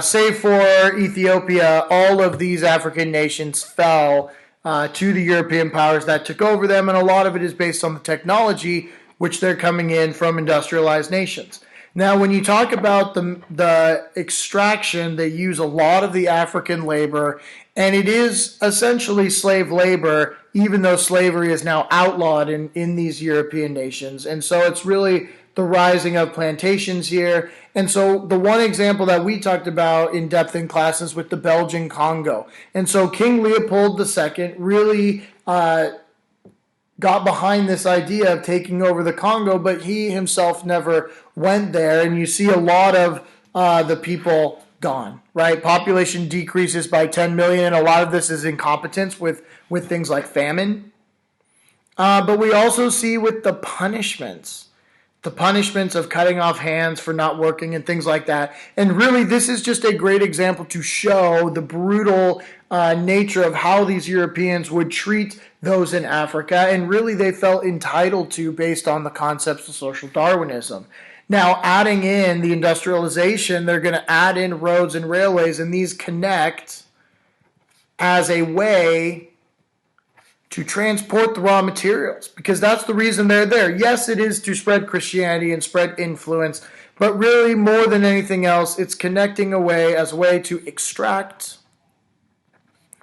save for Ethiopia, all of these African nations fell to the European powers that took over them, and a lot of it is based on the technology which they're coming in from industrialized nations. Now, when you talk about the extraction, they use a lot of the African labor, and it is essentially slave labor, even though slavery is now outlawed in these European nations. And so it's really the rising of plantations here. And so the one example that we talked about in depth in classes with the Belgian Congo. And so King Leopold II really got behind this idea of taking over the Congo, but he himself never went there. And you see a lot of the people gone, right? Population decreases by 10 million, and a lot of this is incompetence with things like famine. But we also see with the punishments of cutting off hands for not working and things like that. And really, this is just a great example to show the brutal nature of how these Europeans would treat those in Africa, and really they felt entitled to based on the concepts of social Darwinism. Now, adding in the industrialization, they're going to add in roads and railways, and these connect as a way to transport the raw materials, because that's the reason they're there. Yes, it is to spread Christianity and spread influence, but really more than anything else, it's connecting away as a way to extract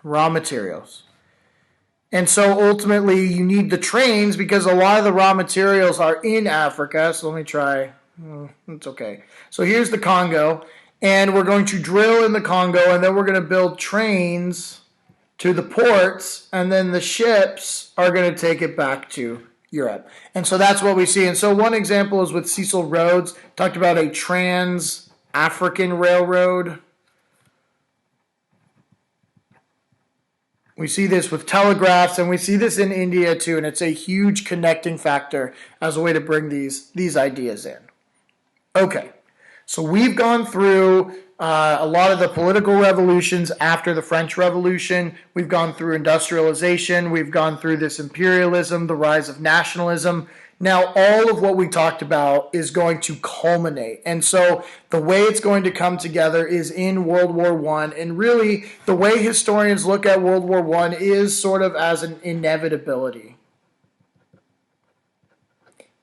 raw materials. And so ultimately you need the trains because a lot of the raw materials are in Africa. So let me try. It's okay. So here's the Congo, and we're going to drill in the Congo, and then we're going to build trains to the ports, and then the ships are going to take it back to Europe. And so that's what we see. And so one example is with Cecil Rhodes, talked about a trans-African railroad. We see this with telegraphs, and we see this in India too, and it's a huge connecting factor as a way to bring these ideas in. Okay, so we've gone through a lot of the political revolutions after the French Revolution. We've gone through industrialization. We've gone through this imperialism, the rise of nationalism. Now, all of what we talked about is going to culminate. And so the way it's going to come together is in World War I. And really, the way historians look at World War I is sort of as an inevitability.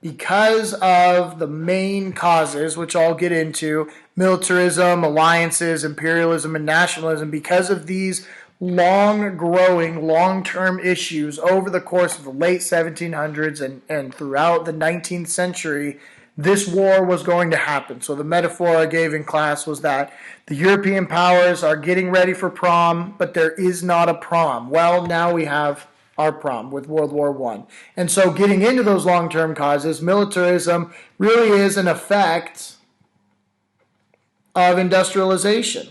Because of the main causes, which I'll get into, militarism, alliances, imperialism, and nationalism, because of these long-growing, long-term issues over the course of the late 1700s and throughout the 19th century, this war was going to happen. So the metaphor I gave in class was that the European powers are getting ready for prom, but there is not a prom. Well, now we have our prom with World War I. And so getting into those long-term causes, militarism really is an effect of industrialization.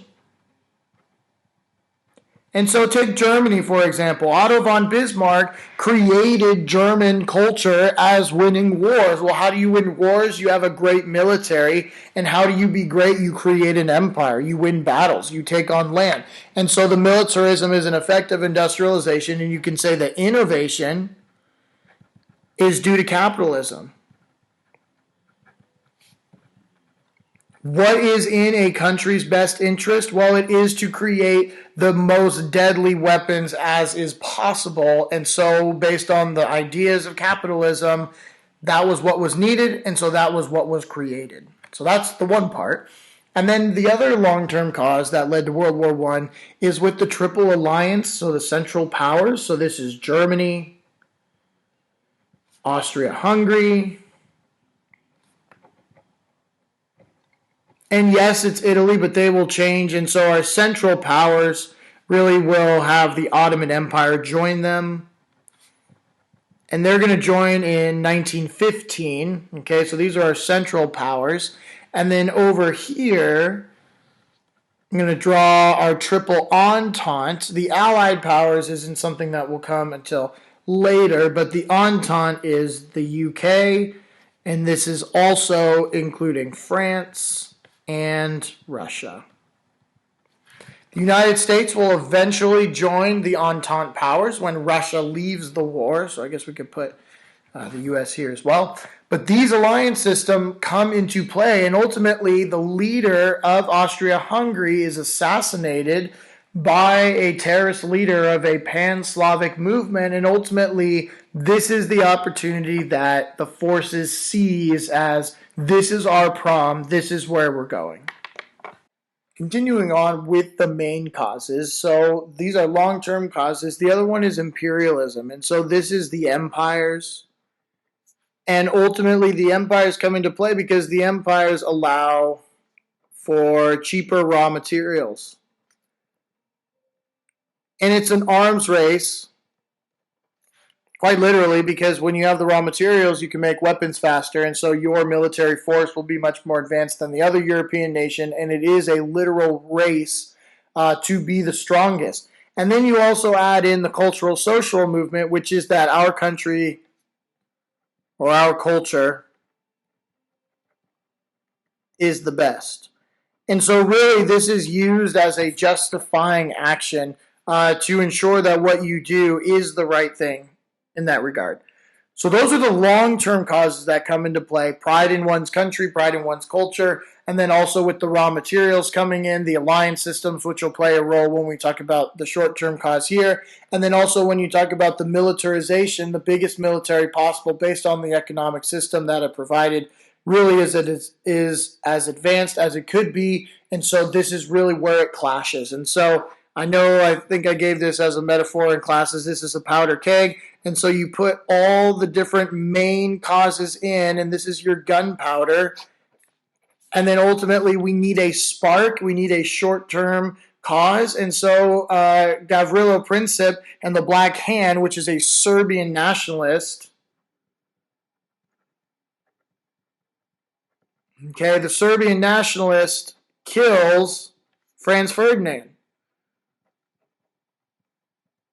And so take Germany, for example. Otto von Bismarck created German culture as winning wars. Well, how do you win wars? You have a great military. And how do you be great? You create an empire. You win battles. You take on land. And so the militarism is an effect of industrialization. And you can say that innovation is due to capitalism. What is in a country's best interest? Well, it is to create the most deadly weapons as is possible. And so based on the ideas of capitalism, that was what was needed, and so that was what was created. So that's the one part. And then the other long-term cause that led to World War I is with the Triple Alliance, so the Central Powers. So this is Germany, Austria-Hungary, and yes, it's Italy, but they will change. And so our Central Powers really will have the Ottoman Empire join them. And they're going to join in 1915. Okay, so these are our Central Powers. And then over here, I'm going to draw our Triple Entente. The Allied Powers isn't something that will come until later, but the Entente is the UK. And this is also including France and Russia. The United States will eventually join the Entente powers when Russia leaves the war, so I guess we could put the U.S. here as well. But these alliance systems come into play, and ultimately the leader of Austria-Hungary is assassinated by a terrorist leader of a pan-Slavic movement, and ultimately this is the opportunity that the forces seize as this is our prom, this is where we're going. Continuing on with the main causes, so these are long-term causes. The other one is imperialism, and so this is the empires. And ultimately the empires come into play because the empires allow for cheaper raw materials. And it's an arms race, quite literally, because when you have the raw materials, you can make weapons faster, and so your military force will be much more advanced than the other European nation, and it is a literal race to be the strongest. And then you also add in the cultural social movement, which is that our country or our culture is the best. And so really this is used as a justifying action to ensure that what you do is the right thing in that regard. So those are the long-term causes that come into play. Pride in one's country, pride in one's culture, and then also with the raw materials coming in, the alliance systems, which will play a role when we talk about the short-term cause here. And then also when you talk about the militarization, the biggest military possible based on the economic system that it provided really is as advanced as it could be. And so this is really where it clashes. And so I think I gave this as a metaphor in classes. This is a powder keg. And so you put all the different main causes in, and this is your gunpowder. And then ultimately we need a spark. We need a short-term cause. And so Gavrilo Princip and the Black Hand, which is a Serbian nationalist. Okay, the Serbian nationalist kills Franz Ferdinand.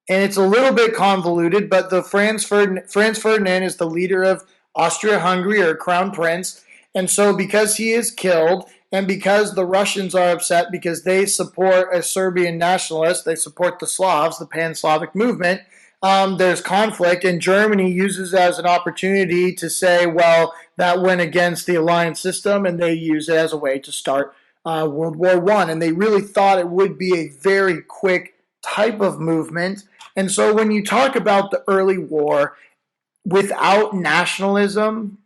And it's a little bit convoluted, but the Franz Ferdinand is the leader of Austria-Hungary, or Crown Prince. And so because he is killed, and because the Russians are upset because they support a Serbian nationalist, they support the Slavs, the pan-Slavic movement, there's conflict, and Germany uses it as an opportunity to say, well, that went against the alliance system, and they use it as a way to start World War I. And they really thought it would be a very quick type of movement. And so when you talk about the early war, without nationalism,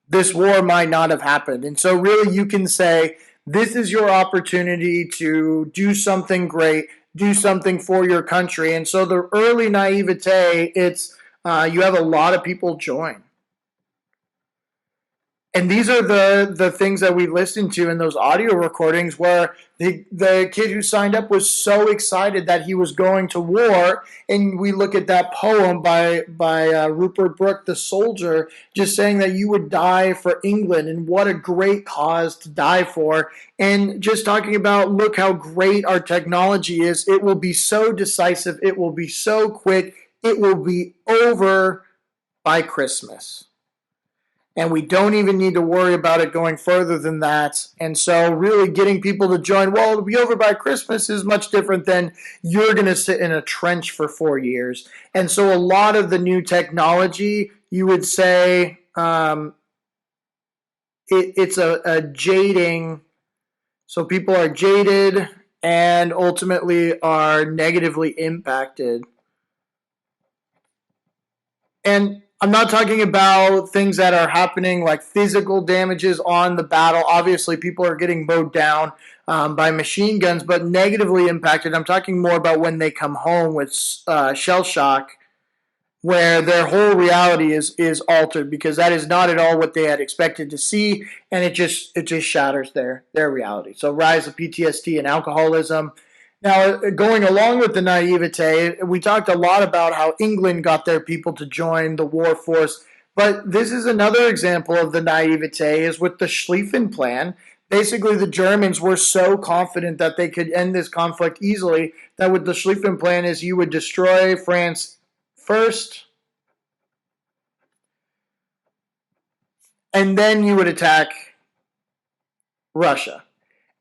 this war might not have happened. And so really you can say, this is your opportunity to do something great, do something for your country. And so the early naivete, it's you have a lot of people join. And these are the things that we listened to in those audio recordings where the kid who signed up was so excited that he was going to war. And we look at that poem by Rupert Brooke, The Soldier, just saying that you would die for England, and what a great cause to die for. And just talking about, look how great our technology is. It will be so decisive. It will be so quick. It will be over by Christmas. And we don't even need to worry about it going further than that. And so really getting people to join, well, it'll be over by Christmas, is much different than you're going to sit in a trench for 4 years. And so a lot of the new technology, you would say, it's a jading. So people are jaded and ultimately are negatively impacted. And I'm not talking about things that are happening like physical damages on the battle. Obviously, people are getting mowed down by machine guns, but negatively impacted. I'm talking more about when they come home with shell shock, where their whole reality is altered, because that is not at all what they had expected to see, and it just shatters their reality. So rise of PTSD and alcoholism. Now, going along with the naivete, we talked a lot about how England got their people to join the war force, but this is another example of the naivete, is with the Schlieffen Plan. Basically, the Germans were so confident that they could end this conflict easily that with the Schlieffen Plan is you would destroy France first, and then you would attack Russia.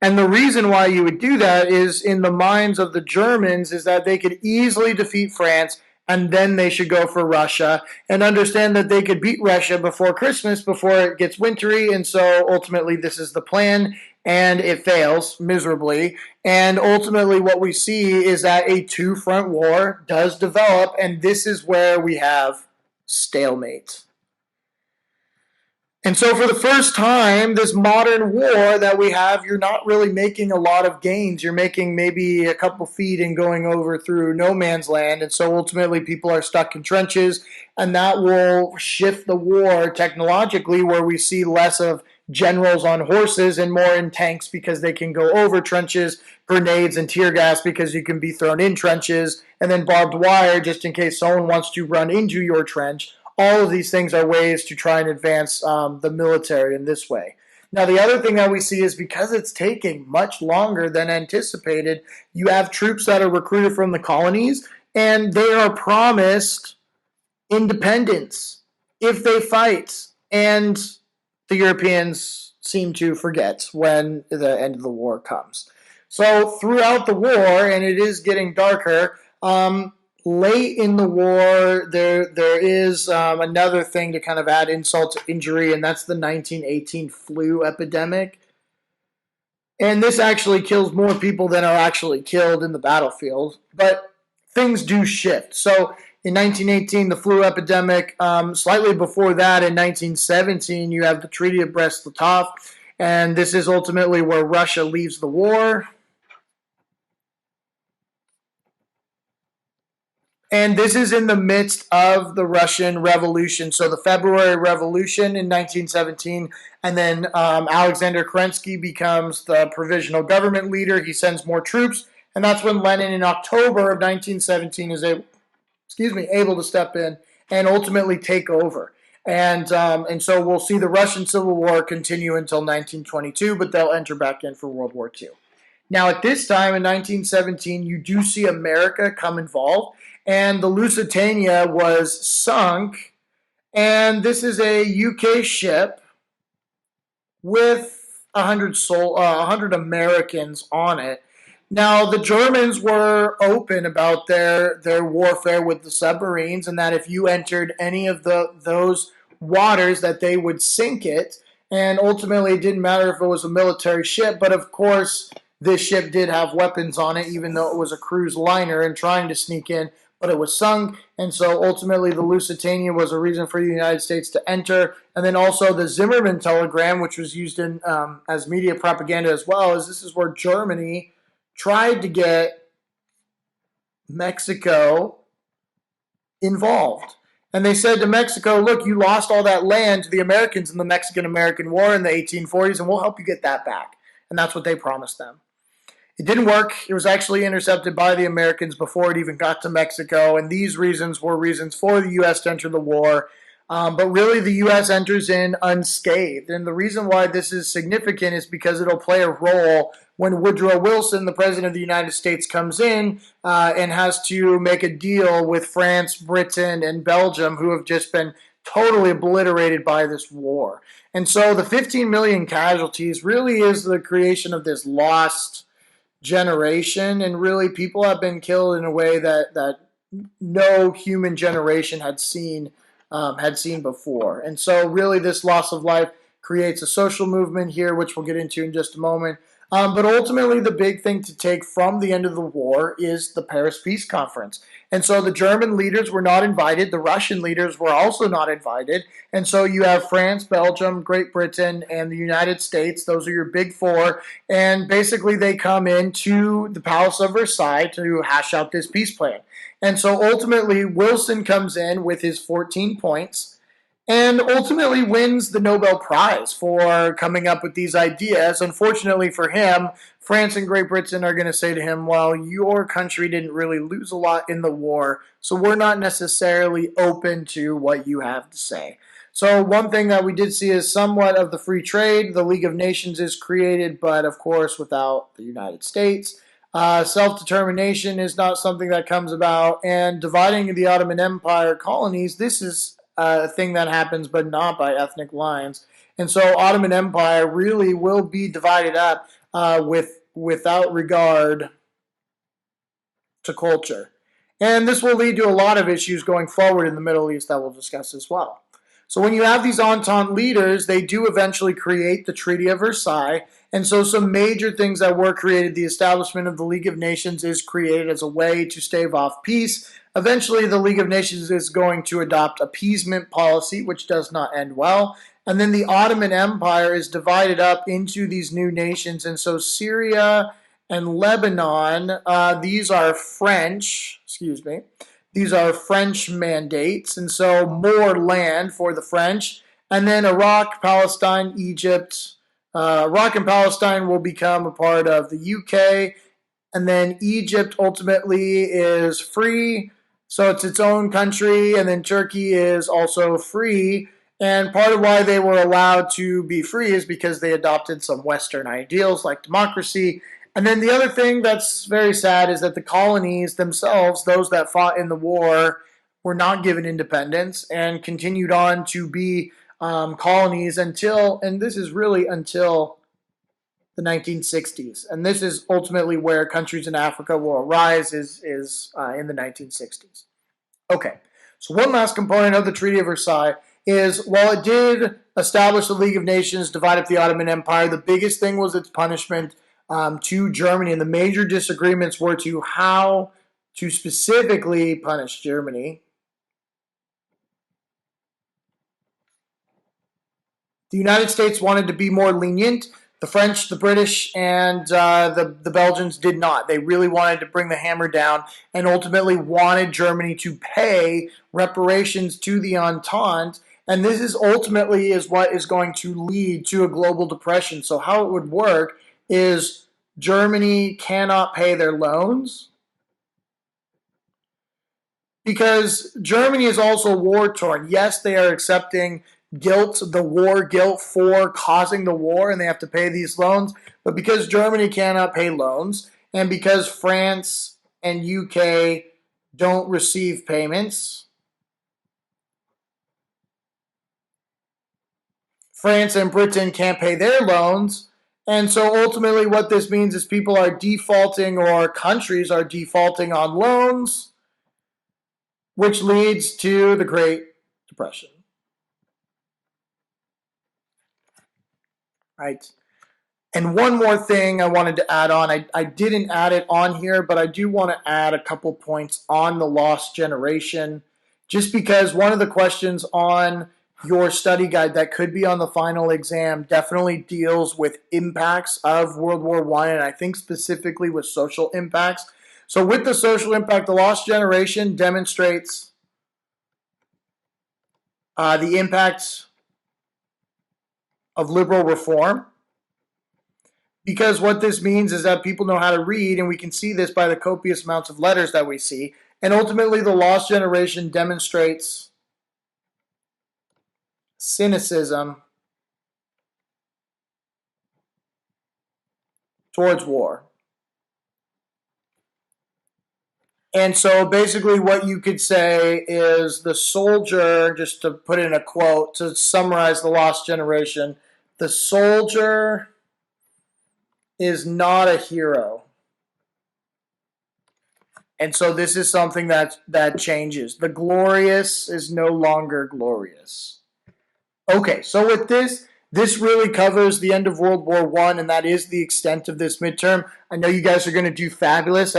And the reason why you would do that is, in the minds of the Germans, is that they could easily defeat France, and then they should go for Russia, and understand that they could beat Russia before Christmas, before it gets wintry. And so ultimately this is the plan, and it fails miserably. And ultimately what we see is that a two-front war does develop, and this is where we have stalemate. And so for the first time, this modern war that we have, you're not really making a lot of gains. You're making maybe a couple feet and going over through no man's land. And so ultimately people are stuck in trenches, and that will shift the war technologically, where we see less of generals on horses and more in tanks, because they can go over trenches, grenades and tear gas because you can be thrown in trenches, and then barbed wire just in case someone wants to run into your trench. All of these things are ways to try and advance the military in this way. Now, the other thing that we see is, because it's taking much longer than anticipated, you have troops that are recruited from the colonies, and they are promised independence if they fight. And the Europeans seem to forget when the end of the war comes. So throughout the war, and it is getting darker, late in the war, there is another thing to kind of add insult to injury, and that's the 1918 flu epidemic. And this actually kills more people than are actually killed in the battlefield. But things do shift. So in 1918, the flu epidemic. Slightly before that, in 1917, you have the Treaty of Brest-Litovsk, and this is ultimately where Russia leaves the war. And this is in the midst of the Russian Revolution. So the February Revolution in 1917, and then Alexander Kerensky becomes the provisional government leader. He sends more troops, and that's when Lenin in October of 1917 is able to step in and ultimately take over. And so we'll see the Russian Civil War continue until 1922, but they'll enter back in for World War II. Now, at this time in 1917, you do see America come involved, and the Lusitania was sunk, and this is a UK ship with 100 Americans on it. Now, the Germans were open about their warfare with the submarines, and that if you entered any of those waters, that they would sink it. And ultimately, it didn't matter if it was a military ship, but of course, this ship did have weapons on it, even though it was a cruise liner and trying to sneak in, but it was sunk. And so ultimately, the Lusitania was a reason for the United States to enter. And then also the Zimmerman telegram, which was used in as media propaganda as well, as this is where Germany tried to get Mexico involved. And they said to Mexico, look, you lost all that land to the Americans in the Mexican-American War in the 1840s, and we'll help you get that back. And that's what they promised them. It didn't work. It was actually intercepted by the Americans before it even got to Mexico, and these reasons were reasons for the U.S. to enter the war. But really, the U.S. enters in unscathed. And the reason why this is significant is because it'll play a role when Woodrow Wilson, the President of the United States, comes in and has to make a deal with France, Britain, and Belgium, who have just been totally obliterated by this war. And so the 15 million casualties really is the creation of this lost generation, and really people have been killed in a way that no human generation had seen before. And so really this loss of life creates a social movement here, which we'll get into in just a moment. But ultimately, the big thing to take from the end of the war is the Paris Peace Conference. And so the German leaders were not invited. The Russian leaders were also not invited. And so you have France, Belgium, Great Britain, and the United States. Those are your big four. And basically, they come into the Palace of Versailles to hash out this peace plan. And so ultimately, Wilson comes in with his 14 points and ultimately wins the Nobel Prize for coming up with these ideas. Unfortunately for him, France and Great Britain are going to say to him, well, your country didn't really lose a lot in the war, so we're not necessarily open to what you have to say. So one thing that we did see is somewhat of the free trade. The League of Nations is created, but of course without the United States. Self-determination is not something that comes about, and dividing the Ottoman Empire colonies, this is a thing that happens, but not by ethnic lines. And so Ottoman Empire really will be divided up without regard to culture. And this will lead to a lot of issues going forward in the Middle East that we'll discuss as well. So when you have these Entente leaders, they do eventually create the Treaty of Versailles. And so some major things that were created, the establishment of the League of Nations is created as a way to stave off peace. Eventually, the League of Nations is going to adopt appeasement policy, which does not end well. And then the Ottoman Empire is divided up into these new nations. And so Syria and Lebanon, these are French mandates. And so more land for the French. And then Iraq, Palestine, Egypt. Iraq and Palestine will become a part of the UK. And then Egypt ultimately is free. So it's its own country, and then Turkey is also free. And part of why they were allowed to be free is because they adopted some Western ideals like democracy. And then the other thing that's very sad is that the colonies themselves, those that fought in the war, were not given independence and continued on to be colonies until, and this is really until the 1960s. And this is ultimately where countries in Africa will arise is in the 1960s. Okay, so one last component of the Treaty of Versailles is, while it did establish the League of Nations, divide up the Ottoman Empire, the biggest thing was its punishment to Germany, and the major disagreements were to how to specifically punish Germany. The United States wanted to be more lenient. The French, the British, and the Belgians did not. They really wanted to bring the hammer down and ultimately wanted Germany to pay reparations to the Entente. And this is ultimately is what is going to lead to a global depression. So how it would work is Germany cannot pay their loans because Germany is also war-torn. Yes, they are accepting guilt, the war guilt for causing the war, and they have to pay these loans. But because Germany cannot pay loans, and because France and UK don't receive payments, France and Britain can't pay their loans. And so ultimately what this means is people are defaulting, or countries are defaulting on loans, which leads to the Great Depression. Right? And one more thing I wanted to add on. I didn't add it on here, but I do want to add a couple points on the lost generation, just because one of the questions on your study guide that could be on the final exam definitely deals with impacts of World War I, and I think specifically with social impacts. So with the social impact, the lost generation demonstrates the impacts of liberal reform. Because what this means is that people know how to read, and we can see this by the copious amounts of letters that we see. And ultimately, the lost generation demonstrates cynicism towards war. And so basically what you could say is the soldier, just to put in a quote, to summarize the lost generation, the soldier is not a hero. And so this is something that changes. The glorious is no longer glorious. Okay, so with this really covers the end of World War I, and that is the extent of this midterm. I know you guys are going to do fabulous.